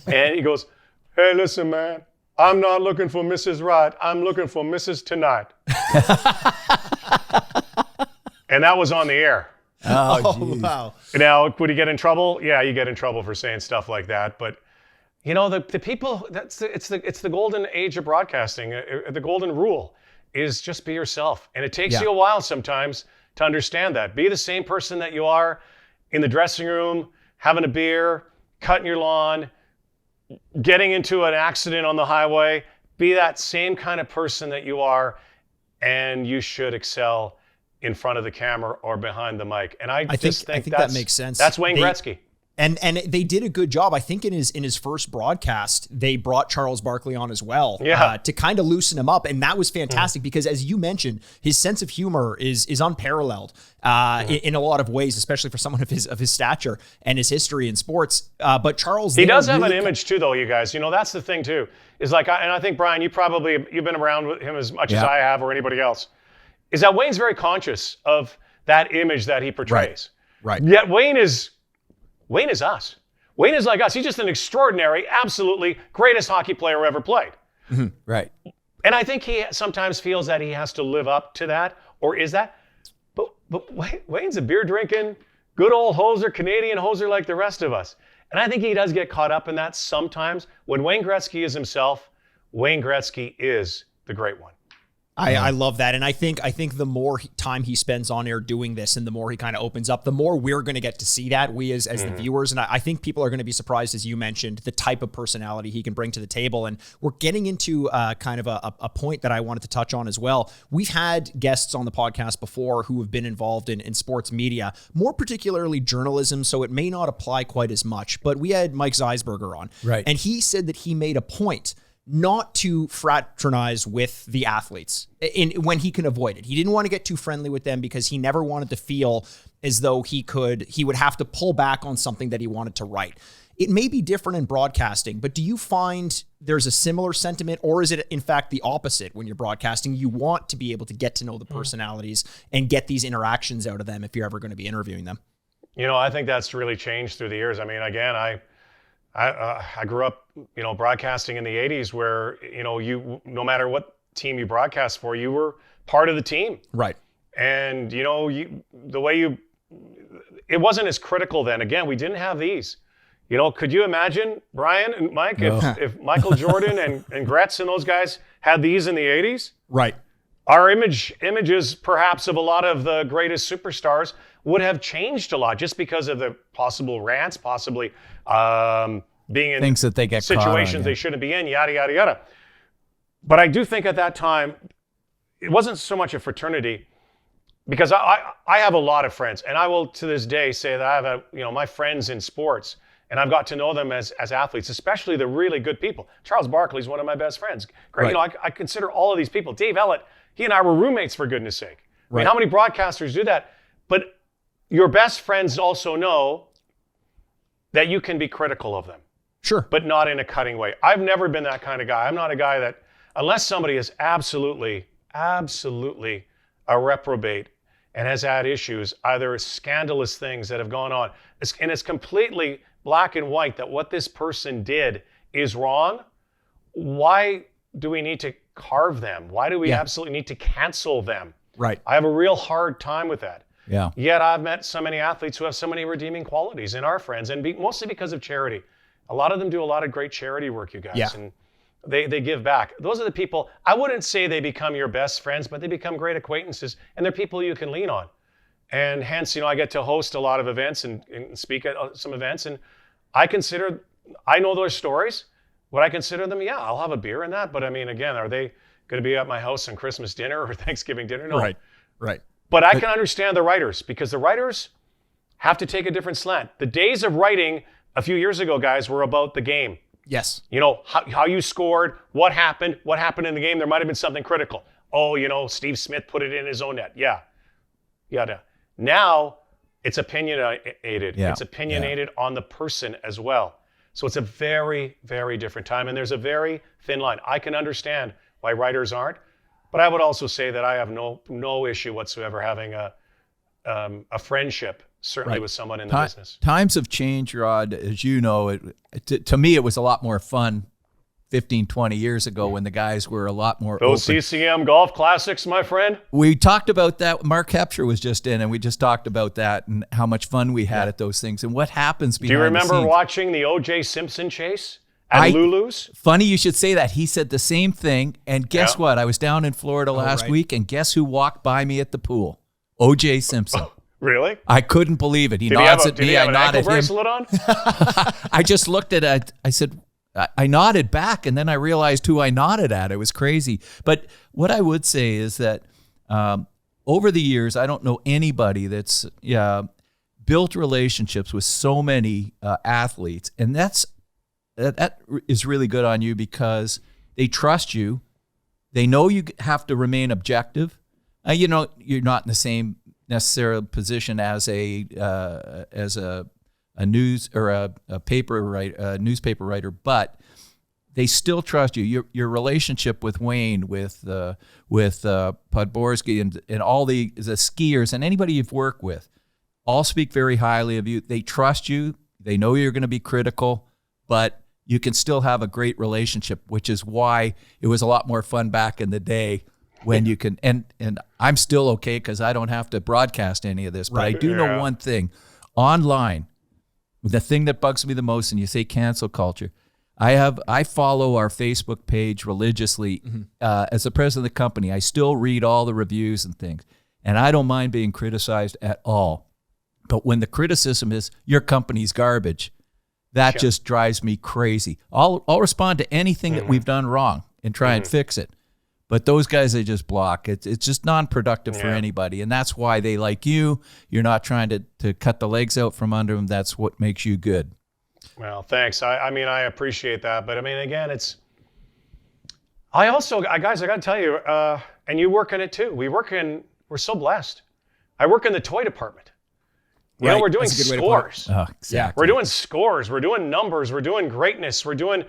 and he goes, "Hey, listen, man, I'm not looking for Mrs. Right. I'm looking for Mrs. Tonight." And that was on the air. Oh, wow. Now, would he get in trouble? Yeah, you get in trouble for saying stuff like that. But the people, it's the golden age of broadcasting. The golden rule is just be yourself. And it takes you a while sometimes to understand that. Be the same person that you are in the dressing room, having a beer, cutting your lawn, getting into an accident on the highway. Be that same kind of person that you are, and you should excel in front of the camera or behind the mic. And I think that makes sense. That's Wayne Gretzky. And they did a good job. I think in his first broadcast, they brought Charles Barkley on as well to kind of loosen him up. And that was fantastic because, as you mentioned, his sense of humor is unparalleled in a lot of ways, especially for someone of his stature and his history in sports. But Charles, he does have an image too, though, you guys. That's the thing too. Is like, and I think, Brian, you've been around with him as much as I have, or anybody else. Is that Wayne's very conscious of that image that he portrays. Right. Yet Wayne is us. Wayne is like us. He's just an extraordinary, absolutely greatest hockey player ever played. Mm-hmm. Right. And I think he sometimes feels that he has to live up to that, or is that. But Wayne's a beer-drinking, good old hoser, Canadian hoser like the rest of us. And I think he does get caught up in that sometimes. When Wayne Gretzky is himself, Wayne Gretzky is the great one. I love that. And I think the more time he spends on air doing this and the more he kind of opens up, the more we're going to get to see that, we as the viewers. And I think people are going to be surprised, as you mentioned, the type of personality he can bring to the table. And we're getting into kind of a point that I wanted to touch on as well. We've had guests on the podcast before who have been involved in sports media, more particularly journalism, so it may not apply quite as much. But we had Mike Zeisberger on. Right. And he said that he made a point not to fraternize with the athletes when he can avoid it. He didn't want to get too friendly with them because he never wanted to feel as though he would have to pull back on something that he wanted to write. It may be different in broadcasting, but do you find there's a similar sentiment, or is it in fact the opposite? When you're broadcasting, you want to be able to get to know the personalities and get these interactions out of them if you're ever going to be interviewing them? I think that's really changed through the years. I mean, again, I grew up, broadcasting in the 80s where, no matter what team you broadcast for, you were part of the team. Right. And, it wasn't as critical then. Again, we didn't have these. Could you imagine, Brian and Mike, if Michael Jordan and Gretz and those guys had these in the 80s? Right. Our images, perhaps, of a lot of the greatest superstars would have changed a lot just because of the possible rants, possibly being in things that they get situations they shouldn't be in, yada, yada, yada. But I do think at that time, it wasn't so much a fraternity, because I have a lot of friends, and I will to this day say that I have my friends in sports, and I've got to know them as athletes, especially the really good people. Charles Barkley's one of my best friends. Great, right. I consider all of these people. Dave Ellett, he and I were roommates, for goodness sake. I mean, Right. how many broadcasters do that? But your best friends also know that you can be critical of them. Sure. But not in a cutting way. I've never been that kind of guy. I'm not a guy that, unless somebody is absolutely a reprobate and has had issues, either scandalous things that have gone on, and it's completely black and white that what this person did is wrong, why do we need to carve them? Why do we absolutely need to cancel them? Right. I have a real hard time with that. Yeah. Yet I've met so many athletes who have so many redeeming qualities in our friends, and mostly because of charity. A lot of them do a lot of great charity work, you guys. Yeah. And they give back. Those are the people, I wouldn't say they become your best friends, but they become great acquaintances, and they're people you can lean on. And hence, I get to host a lot of events and speak at some events, and I know their stories. Would I consider them? Yeah, I'll have a beer and that. But I mean, again, are they going to be at my house on Christmas dinner or Thanksgiving dinner? No. Right. But I can understand the writers, because the writers have to take a different slant. The days of writing a few years ago, guys, were about the game. Yes. How you scored, what happened in the game. There might have been something critical. Oh, Steve Smith put it in his own net. Yeah. Now it's opinionated. Yeah. It's opinionated on the person as well. So it's a very, very different time, and there's a very thin line. I can understand why writers aren't, but I would also say that I have no issue whatsoever having a friendship, certainly with someone in the business. Times have changed, Rod. As you know, to me, it was a lot more fun 15, 20 years ago when the guys were a lot more Those open. CCM golf classics, my friend. We talked about that. Mark Hepsher was just in, and we just talked about that and how much fun we had at those things and what happens behind the scenes. Do you remember watching the O.J. Simpson chase at Lulu's? Funny you should say that. He said the same thing, and guess what? I was down in Florida last week, and guess who walked by me at the pool? O.J. Simpson. Really? I couldn't believe it. He Did nods at did me. he have I an nod ankle at him. bracelet on? I just looked at it. I said, I nodded back, and then I realized who I nodded at. It was crazy. But what I would say is that over the years, I don't know anybody that's built relationships with so many athletes, and that is really good on you because they trust you. They know you have to remain objective. You're not in the same necessarily position as a news or a newspaper writer, but they still trust you. Your relationship with Wayne, with Podborski, and all the skiers and anybody you've worked with, all speak very highly of you. They trust you. They know you're going to be critical, but you can still have a great relationship, which is why it was a lot more fun back in the day when you can. And I'm still okay because I don't have to broadcast any of this, but I do know one thing. Online, the thing that bugs me the most, and you say cancel culture, I follow our Facebook page religiously. As the president of the company, I still read all the reviews and things, and I don't mind being criticized at all. But when the criticism is your company's garbage, that just drives me crazy. I'll respond to anything that we've done wrong and try and fix it. But those guys, they just block. It's just non-productive for anybody, and that's why they like you. You're not trying to cut the legs out from under them. That's what makes you good. Well, thanks. I mean, I appreciate that. But I mean, again, guys, I got to tell you, and you work in it too. We're so blessed. I work in the toy department. You know, we're doing scores. Oh, exactly. We're doing scores. We're doing numbers. We're doing greatness. We're doing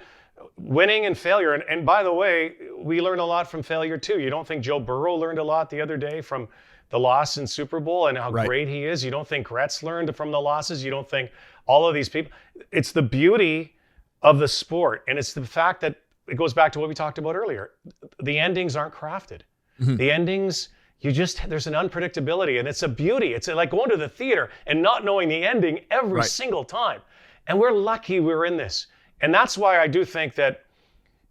winning and failure. And by the way, we learn a lot from failure too. You don't think Joe Burrow learned a lot the other day from the loss in Super Bowl and how great he is? You don't think Gretz learned from the losses? You don't think all of these people? It's the beauty of the sport. And it's the fact that it goes back to what we talked about earlier. The endings aren't crafted. The endings, there's an unpredictability, and it's a beauty. It's like going to the theater and not knowing the ending every single time. And we're lucky we're in this. And that's why I do think that,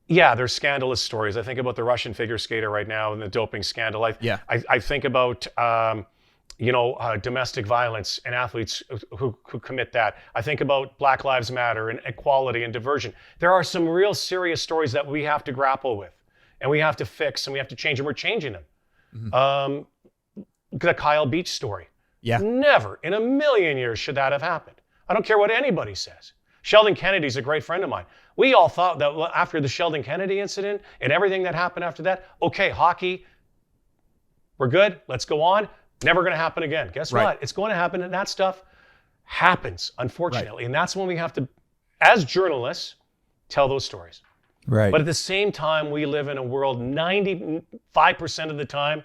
there's scandalous stories. I think about the Russian figure skater right now and the doping scandal. I think about, domestic violence and athletes who commit that. I think about Black Lives Matter and equality and diversion. There are some real serious stories that we have to grapple with, and we have to fix, and we have to change, and we're changing them. The Kyle Beach story. Never in a million years should that have happened. I don't care what anybody says. Sheldon Kennedy's a great friend of mine. We all thought that after the Sheldon Kennedy incident and everything that happened after that, okay, hockey, we're good, let's go on. Never going to happen again. Guess what? It's going to happen, and that stuff happens, unfortunately. And that's when we have to, as journalists, tell those stories. Right. But at the same time, we live in a world 95% of the time,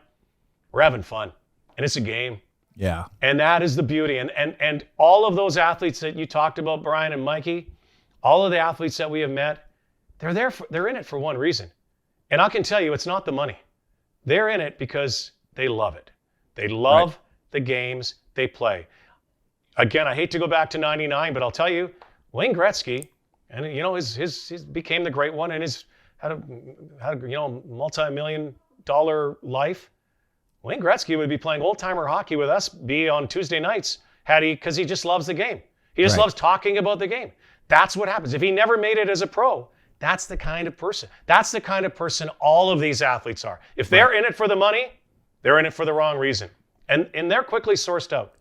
we're having fun. And it's a game. Yeah. And that is the beauty. And all of those athletes that you talked about, Brian and Mikey, all of the athletes that we have met, they're in it for one reason. And I can tell you, it's not the money. They're in it because they love it. They love the games they play. Again, I hate to go back to 99, but I'll tell you, Wayne Gretzky, and his became the great one, and had a multi-million-dollar life. Wayne Gretzky would be playing old-timer hockey with us, on Tuesday nights, because he just loves the game. He just loves talking about the game. That's what happens. If he never made it as a pro, that's the kind of person. That's the kind of person all of these athletes are. If they're in it for the money, they're in it for the wrong reason. And they're quickly sourced out.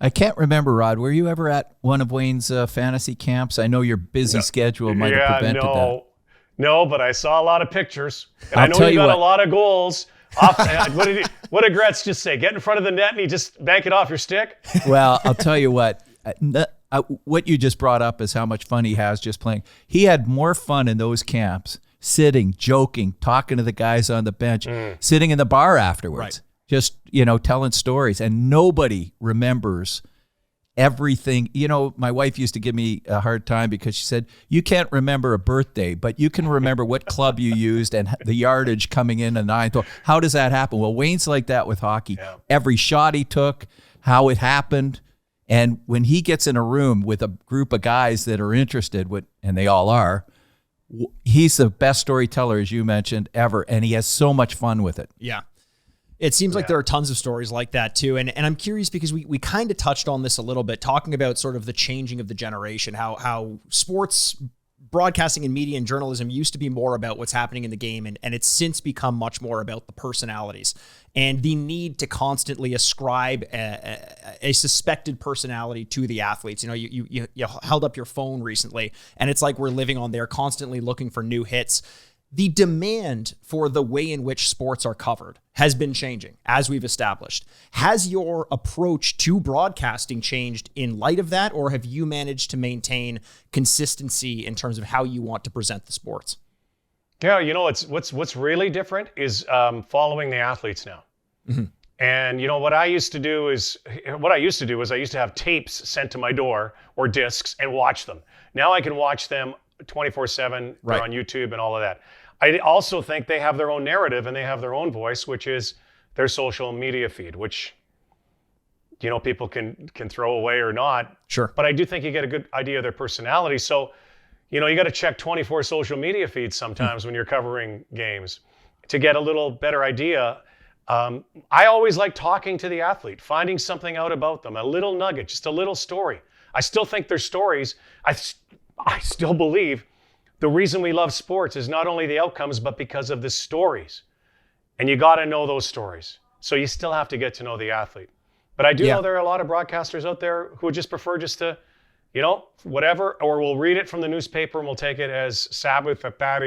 I can't remember, Rod. Were you ever at one of Wayne's fantasy camps? I know your busy schedule might have prevented that. No, but I saw a lot of pictures. And I know you got a lot of goals. What did Gretz just say? Get in front of the net and you just bank it off your stick? Well, I'll tell you what. What you just brought up is how much fun he has just playing. He had more fun in those camps, sitting, joking, talking to the guys on the bench, sitting in the bar afterwards, just, telling stories. And nobody remembers everything. My wife used to give me a hard time because she said, you can't remember a birthday, but you can remember what club you used and the yardage coming in a ninth. How does that happen? Well, Wayne's like that with hockey. Yeah. Every shot he took, how it happened. And when he gets in a room with a group of guys that are interested, and they all are, he's the best storyteller, as you mentioned, ever. And he has so much fun with it. Yeah. It seems like there are tons of stories like that too. And I'm curious because we kind of touched on this a little bit, talking about sort of the changing of the generation, how sports broadcasting and media and journalism used to be more about what's happening in the game. And it's since become much more about the personalities and the need to constantly ascribe a suspected personality to the athletes. You held up your phone recently, and it's like we're living on there, constantly looking for new hits. The demand for the way in which sports are covered has been changing, as we've established. Has your approach to broadcasting changed in light of that, or have you managed to maintain consistency in terms of how you want to present the sports? Yeah, what's really different is following the athletes now. Mm-hmm. And what I used to do is I used to have tapes sent to my door or discs and watch them. Now I can watch them 24/7. They're on YouTube and all of that. I also think they have their own narrative and they have their own voice, which is their social media feed, which people can throw away or not. Sure. But I do think you get a good idea of their personality. So, you got to check 24 social media feeds sometimes when you're covering games to get a little better idea. I always like talking to the athlete, finding something out about them, a little nugget, just a little story. I still think their stories, I still believe the reason we love sports is not only the outcomes, but because of the stories. And you got to know those stories. So you still have to get to know the athlete. But I do know there are a lot of broadcasters out there who would just prefer just to, whatever, or we'll read it from the newspaper and we'll take it as Sabbath, that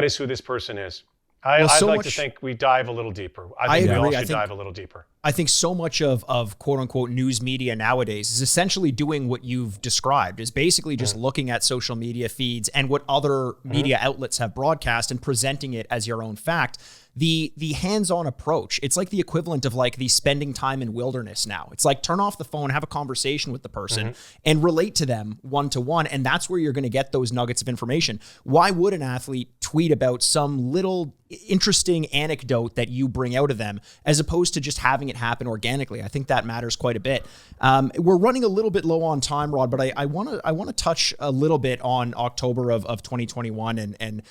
is who this person is. I'd like to think we dive a little deeper. I think we all should dive a little deeper. I think so much of quote unquote news media nowadays is essentially doing what you've described, is basically just looking at social media feeds and what other media outlets have broadcast and presenting it as your own fact. the hands-on approach. It's like the equivalent of like the spending time in wilderness now. It's like turn off the phone, have a conversation with the person and relate to them one-to-one. And that's where you're going to get those nuggets of information. Why would an athlete tweet about some little interesting anecdote that you bring out of them as opposed to just having it happen organically? I think that matters quite a bit. We're running a little bit low on time, Rod, but I want to touch a little bit on October of 2021 and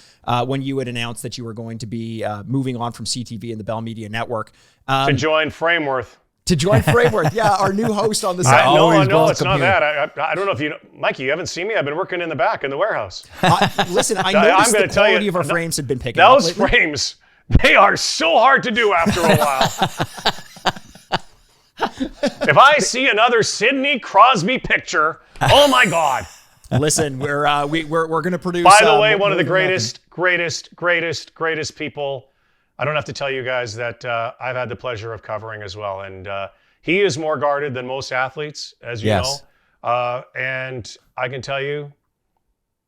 when you had announced that you were going to be moving on from CTV and the Bell Media Network. To join Frameworth. To join Frameworth, yeah, our new host on the No, it's not here. that. I don't know if you know, Mikey, you haven't seen me. I've been working in the back in the warehoce. Listen, I noticed the quality of our frames had been picking up Those lately. frames, they are so hard to do after a while. If I see another Sidney Crosby picture, oh my God. Listen, we're going to produce. By the way, one of the greatest people. I don't have to tell you guys that I've had the pleasure of covering as well. And he is more guarded than most athletes, as you know. And I can tell you,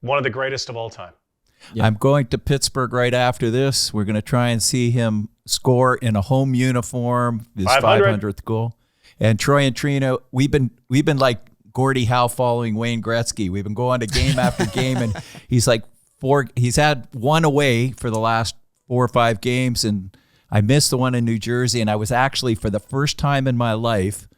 one of the greatest of all time. Yeah. I'm going to Pittsburgh right after this. We're going to try and see him score in a home uniform, his 500th goal. And Troy and Trina, we've been like Gordie Howe following Wayne Gretzky. We've been going to game after game, and he's had one away for the last 4 or 5 games, and I missed the one in New Jersey, and I was actually, for the first time in my life,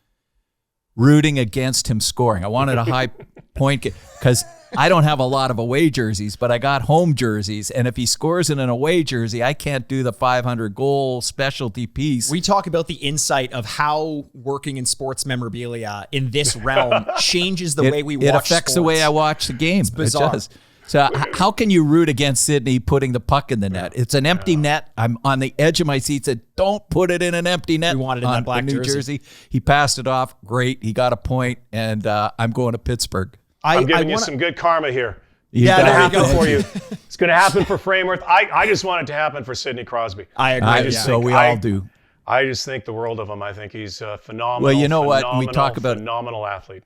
rooting against him scoring. I wanted a high point because I don't have a lot of away jerseys, but I got home jerseys, and if he scores in an away jersey, I can't do the 500-goal specialty piece. We talk about the insight of how working in sports memorabilia in this realm changes the way we watch It affects sports. the way I watch the game. It's bizarre. It does. So how can you root against Sidney putting the puck in the net? It's an empty net. I'm on the edge of my seat. Said, don't put it in an empty net. We wanted it in that black New Jersey. He passed it off. Great. He got a point, and I'm going to Pittsburgh. I'm giving you some good karma here. Yeah, It's there going to you happen go. for you. It's going to happen for Frameworth. I just want it to happen for Sidney Crosby. I agree. We all do. I just think the world of him. I think he's a phenomenal. Well, you know what? We talk about phenomenal athlete.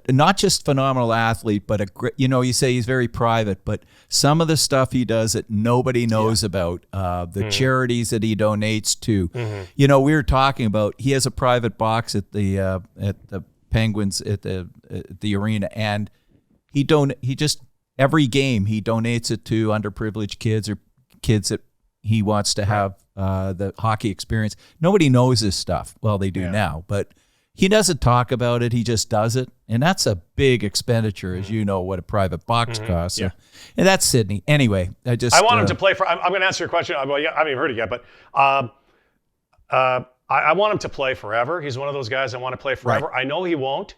Not just phenomenal athlete, but you say he's very private, but some of the stuff he does that nobody knows about, the charities that he donates to. We were talking about, he has a private box at the Penguins at the arena, and he just every game he donates it to underprivileged kids or kids that he wants to have the hockey experience. Nobody knows this stuff. Well, they do now, but he doesn't talk about it. He just does it. And that's a big expenditure, as you know, what a private box costs. So, and that's Sidney. Anyway, I want him to play for, I'm going to answer your question. Well, yeah, I haven't even heard it yet, but I want him to play forever. He's one of those guys I want to play forever. Right. I know he won't,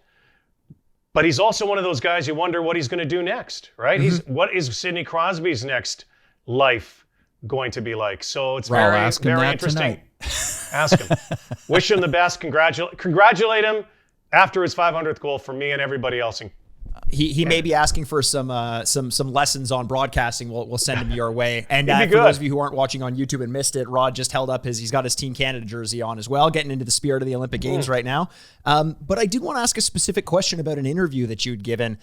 but he's also one of those guys you wonder what he's going to do next, right? What is Sidney Crosby's next life going to be like? So it's very interesting. Tonight. Ask him. Wish him the best. Congratulate him after his 500th goal for me and everybody else. He may be asking for some lessons on broadcasting. We'll send him your way. And for good. those of you who aren't watching on YouTube and missed it, Rod just held up he's got his Team Canada jersey on as well, getting into the spirit of the Olympic Games right now. But I did want to ask a specific question about an interview that you'd given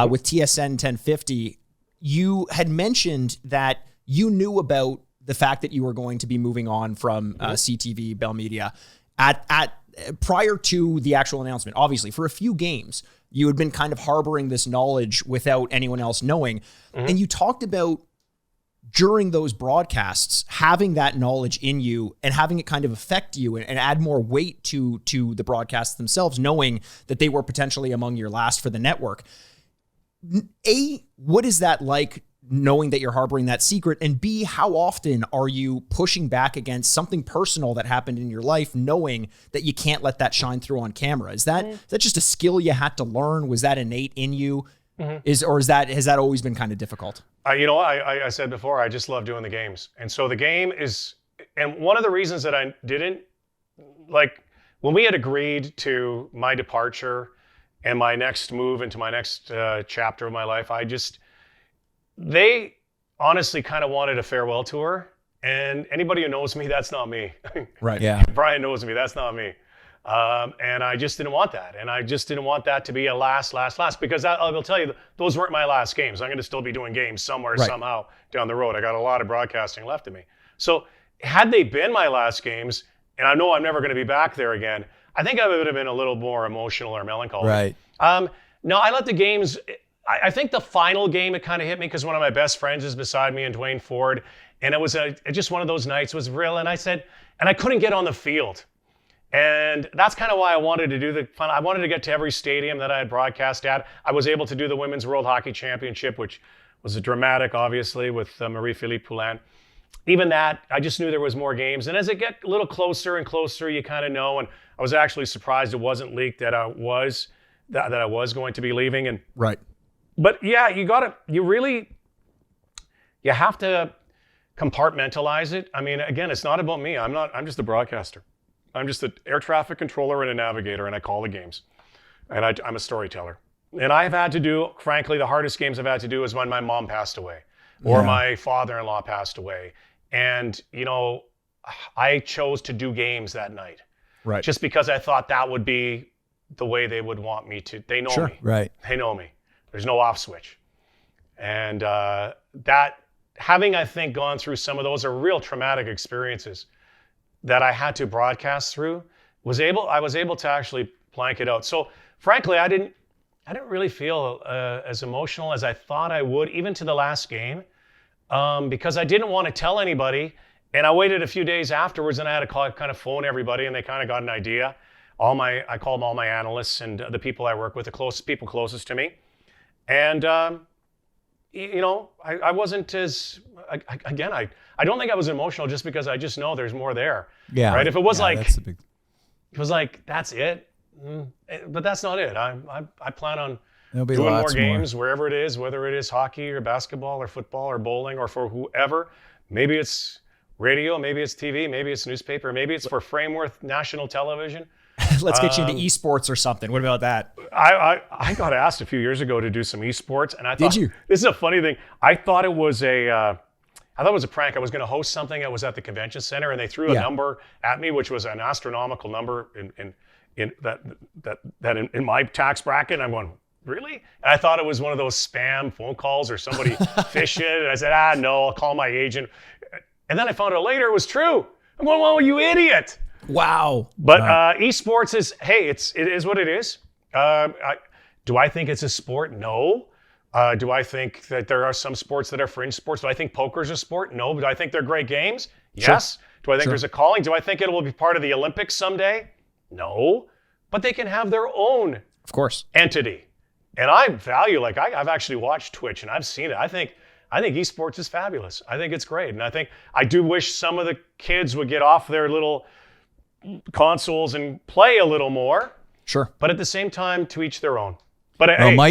with TSN 1050. You had mentioned that you knew about the fact that you were going to be moving on from CTV, Bell Media, at prior to the actual announcement. Obviously, for a few games, you had been kind of harboring this knowledge without anyone else knowing. And you talked about during those broadcasts, having that knowledge in you and having it kind of affect you and add more weight to the broadcasts themselves, knowing that they were potentially among your last for the network. What is that like, knowing that you're harboring that secret? And B, how often are you pushing back against something personal that happened in your life, knowing that you can't let that shine through on camera? Is that just a skill you had to learn? Was that innate in you? Has that always been kind of difficult? I said before, I just love doing the games. And so the game is, and one of the reasons that I didn't, like when we had agreed to my departure and my next move into my next chapter of my life, they honestly kind of wanted a farewell tour. And anybody who knows me, that's not me. Right. Yeah. Brian knows me, that's not me. And I just didn't want that. And I just didn't want that to be a last, because I will tell you, those weren't my last games. I'm going to still be doing games somewhere, somehow down the road. I got a lot of broadcasting left in me. So had they been my last games, and I know I'm never going to be back there again, I think I would have been a little more emotional or melancholy. Right. No, I let the games. I think the final game, it kind of hit me because one of my best friends is beside me, and Dwayne Ford, and it was just one of those nights. Was real, and I said, and I couldn't get on the field, and that's kind of why I wanted to do the fun. I wanted to get to every stadium that I had broadcast at. I was able to do the Women's World Hockey Championship, which was a dramatic, obviously, with Marie-Philippe Poulin. Even that, I just knew there was more games, and as it get a little closer and closer, you kind of know. And I was actually surprised it wasn't leaked that I was going to be leaving. And Right. But yeah, you have to compartmentalize it. I mean, again, it's not about me. I'm just a broadcaster. I'm just an air traffic controller and a navigator, and I call the games. And I'm a storyteller. And I've had to do, frankly, the hardest games I've had to do is when my mom passed away or my father-in-law passed away. And, I chose to do games that night. Right. Just because I thought that would be the way they would want me to. They know me. Right. They know me. There's no off switch. And that, having, I think, gone through some of those are real traumatic experiences that I had to broadcast through, I was able to actually plank it out. So frankly, I didn't really feel as emotional as I thought I would, even to the last game, because I didn't want to tell anybody. And I waited a few days afterwards, and I had to kind of phone everybody, and they kind of got an idea. I called all my analysts and the people I work with, the people closest to me. And, I wasn't as, again, I don't think I was emotional just because I just know there's more there. Yeah. Right? If it was it was like, that's it. But that's not it. I plan on There'll be doing more lots games wherever it is, whether it is hockey or basketball or football or bowling or for whoever. Maybe it's radio, maybe it's TV, maybe it's newspaper, maybe it's for Frameworth National Television. Let's get you into esports or something. What about that? I got asked a few years ago to do some esports, and I thought, Did you? This is a funny thing. I thought it was a prank. I was going to host something that was at the convention center, and they threw a number at me, which was an astronomical number in my tax bracket. And I'm going, really? And I thought it was one of those spam phone calls or somebody fishing it. And I said, no, I'll call my agent. And then I found out later it was true. I'm going, well, you idiot. Wow. But esports is, it is what it is. Do I think it's a sport? No. Do I think that there are some sports that are fringe sports? Do I think poker's a sport? No. But do I think they're great games? Yes. Sure. Do I think there's a calling? Do I think it will be part of the Olympics someday? No. But they can have their own entity. And I value, I've actually watched Twitch and I've seen it. I think esports is fabulous. I think it's great. And I do wish some of the kids would get off their little consoles and play a little more. Sure. But at the same time, to each their own. But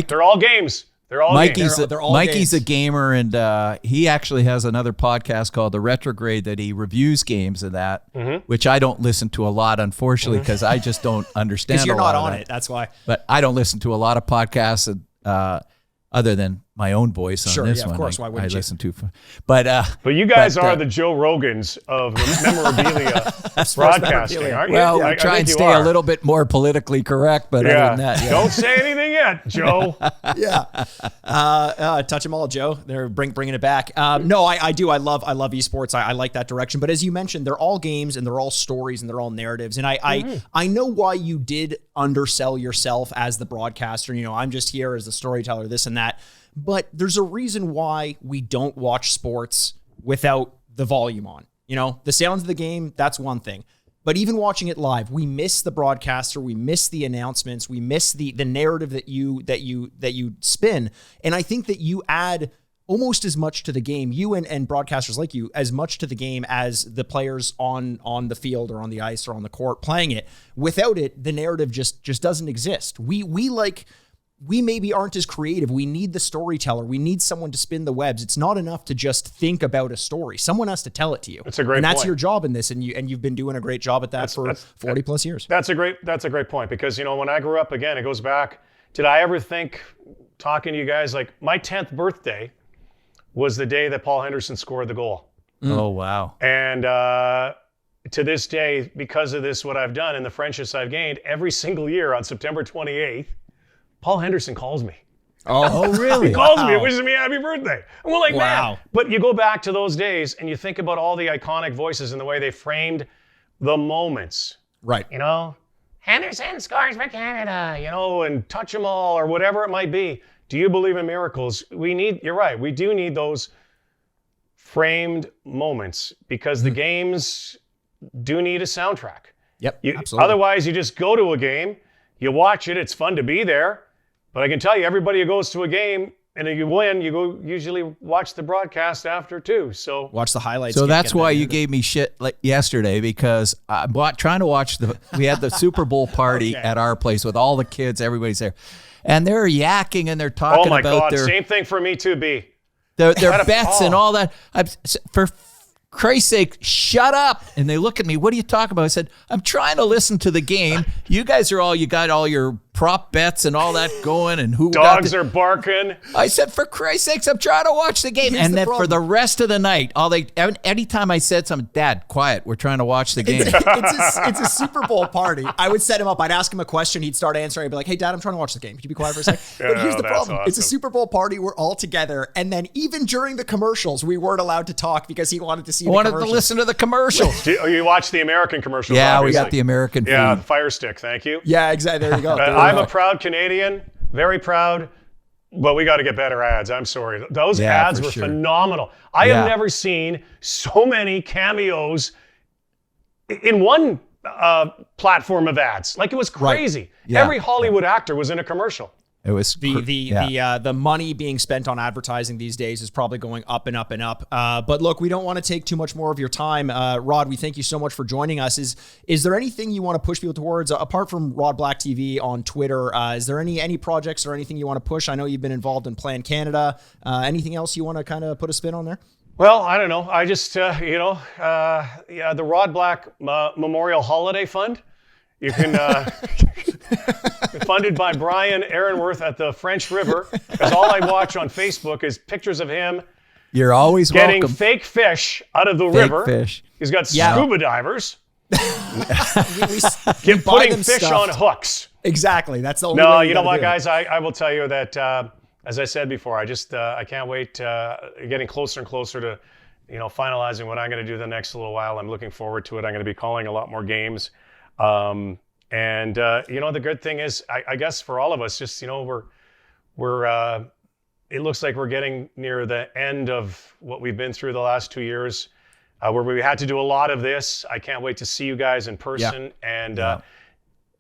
they're all games. They're all Mikey's games. Mikey's a gamer, and he actually has another podcast called The Retrograde that he reviews games of that, which I don't listen to a lot, unfortunately, because I just don't understand. Because you're not on it. That's why. But I don't listen to a lot of podcasts, other than my own voice on this one. Of course. Why wouldn't I listen to, but you guys are the Joe Rogans of memorabilia broadcasting, aren't you? Well, we try and stay a little bit more politically correct, but other than that, don't say anything yet, Joe. Touch them all, Joe. They're bringing it back. No, I do. I love esports. I like that direction. But as you mentioned, they're all games and they're all stories and they're all narratives. And I know why you did undersell yourself as the broadcaster. I'm just here as the storyteller, this and that. But there's a reason why we don't watch sports without the volume on. The sounds of the game, that's one thing. But even watching it live, we miss the broadcaster, we miss the announcements, we miss the narrative that you spin. And I think that you add almost as much to the game, you and broadcasters like you, as much to the game as the players on the field or on the ice or on the court playing it. Without it, the narrative just doesn't exist. We maybe aren't as creative. We need the storyteller. We need someone to spin the webs. It's not enough to just think about a story. Someone has to tell it to you. That's a great point. And that's point. your job in this, and you've been doing a great job at that for 40 plus years. That's a great point, because when I grew up, again, it goes back. Did I ever think, talking to you guys, my 10th birthday was the day that Paul Henderson scored the goal. Oh, wow. And to this day, because of this, what I've done and the friendships I've gained, every single year on September 28th, Paul Henderson calls me. Oh, really? He calls me and wishes me happy birthday. And we're like, Wow. man. But you go back to those days and you think about all the iconic voices and the way they framed the moments. Right. You know, Henderson scores for Canada, you know, and touch them all or whatever it might be. Do you believe in miracles? You're right, we do need those framed moments because the games do need a soundtrack. Yep, absolutely. Otherwise, you just go to a game, you watch it, it's fun to be there. But I can tell you, everybody who goes to a game and if you win, you go usually watch the broadcast after too. So watch the highlights. So that's why you gave me shit yesterday because I'm trying to watch we had the Super Bowl party at our place with all the kids, everybody's there. And they're yakking and they're talking oh my about God, same thing for me too, B. Their bets and all that. For Christ's sake, shut up. And they look at me, what are you talking about? I said, I'm trying to listen to the game. You guys you got all your prop bets and all that going and who dogs are barking. I said, for Christ's sakes, I'm trying to watch the game. And then for the rest of the night, anytime I said something, Dad, quiet, we're trying to watch the game. It's a Super Bowl party. I would set him up. I'd ask him a question. He'd start answering. I'd be like, hey, Dad, I'm trying to watch the game. Could you be quiet for a second? But here's the problem. Awesome. It's a Super Bowl party. We're all together. And then even during the commercials, we weren't allowed to talk because he wanted to see the commercials. Wanted to listen to the commercials. You watch the American commercials, yeah, obviously. We got the American food. Yeah, the Fire Stick, thank you. Yeah, exactly. There you go. I'm a proud Canadian, very proud, but we got to get better ads. I'm sorry. Those ads were phenomenal. I have never seen so many cameos in one platform of ads. Like, it was crazy. Right. Yeah. Every Hollywood actor was in a commercial. It was the money being spent on advertising these days is probably going up and up and up. But look, we don't want to take too much more of your time. Rod, we thank you so much for joining us. Is there anything you want to push people towards apart from Rod Black TV on Twitter? Is there any projects or anything you want to push? I know you've been involved in Plan Canada. Anything else you want to kind of put a spin on there? Well, I don't know. I just, the Rod Black Memorial Holiday Fund. You can funded by Brian Aaronworth at the French River, because all I watch on Facebook is pictures of him. You're always getting welcome. Fake fish out of the river. Fish. He's got scuba divers. Putting fish on hooks. Exactly. That's the only No, way you know what, guys? I will tell you that, as I said before, I can't wait getting closer and closer to, finalizing what I'm going to do the next little while. I'm looking forward to it. I'm going to be calling a lot more games. The good thing is, I guess for all of us, just, we're it looks like we're getting near the end of what we've been through the last 2 years, where we had to do a lot of this. I can't wait to see you guys in person and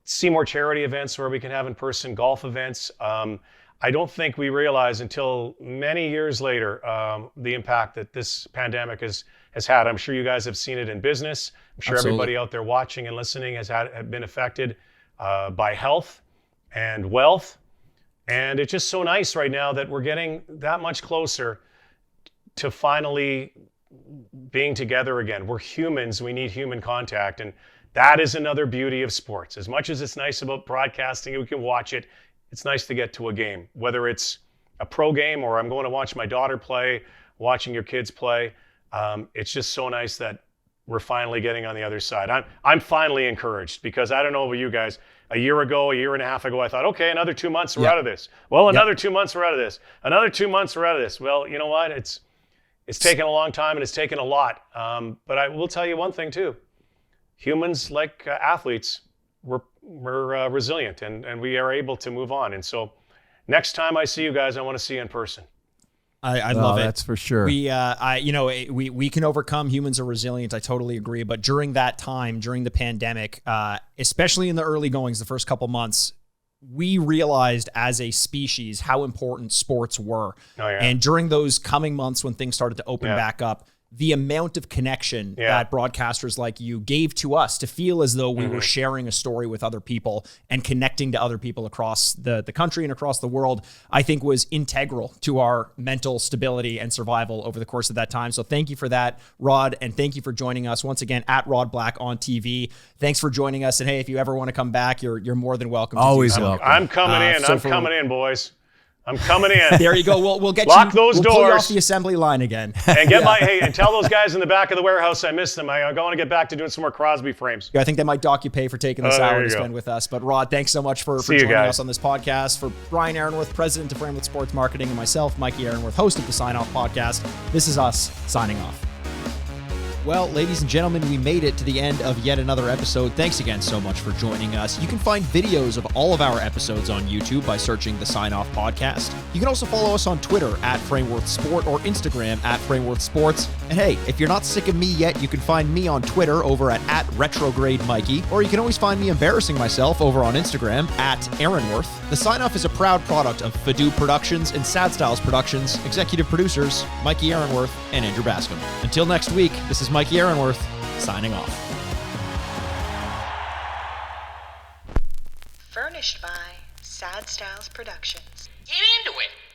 see more charity events where we can have in-person golf events. I don't think we realize until many years later the impact that this pandemic has had. I'm sure you guys have seen it in business. I'm sure everybody out there watching and listening have been affected by health and wealth. And it's just so nice right now that we're getting that much closer to finally being together again. We're humans. We need human contact. And that is another beauty of sports. As much as it's nice about broadcasting, we can watch it. It's nice to get to a game, whether it's a pro game or I'm going to watch my daughter play, watching your kids play. It's just so nice that we're finally getting on the other side. I'm finally encouraged, because I don't know about you guys. A year and a half ago, I thought, okay, another 2 months, we're out of this. Well, another 2 months, we're out of this. Another 2 months, we're out of this. Well, you know what? It's taken a long time and it's taken a lot. But I will tell you one thing too. Humans, like athletes, we're resilient and we are able to move on. And so next time I see you guys, I want to see you in person. I love it. That's for sure. We can overcome. Humans are resilient. I totally agree. But during that time, during the pandemic, especially in the early goings, the first couple months, we realized as a species how important sports were. Oh, yeah. And during those coming months when things started to open back up, the amount of connection that broadcasters like you gave to us to feel as though we were sharing a story with other people and connecting to other people across the country and across the world, I think was integral to our mental stability and survival over the course of that time. So thank you for that, Rod, and thank you for joining us once again at Rod Black on TV. Thanks for joining us. And hey, if you ever want to come back, you're more than welcome. Always welcome. I'm coming in. I'm coming in, boys. I'm coming in. There you go. We'll get Lock you. those we'll pull you doors off the assembly line again. And get and tell those guys in the back of the warehouse I miss them. I want to get back to doing some more Crosby frames. I think they might dock you pay for taking this hour to spend with us. But Rod, thanks so much for joining us on this podcast. For Brian Aaronworth, president of Frameworth Sports Marketing, and myself, Mikey Aaronworth, host of the Sign Off podcast, this is us signing off. Well, ladies and gentlemen, we made it to the end of yet another episode. Thanks again so much for joining us. You can find videos of all of our episodes on YouTube by searching the Sign Off Podcast. You can also follow us on Twitter at Frameworth Sport or Instagram at Frameworth Sports. And hey, if you're not sick of me yet, you can find me on Twitter over at Retrograde Mikey, or you can always find me embarrassing myself over on Instagram at Aaronworth. The Sign Off is a proud product of Fadoo Productions and Sad Styles Productions, executive producers Mikey Aaronworth and Andrew Bascom. Until next week, this is Mikey Aaronworth, signing off. Furnished by Sad Styles Productions. Get into it.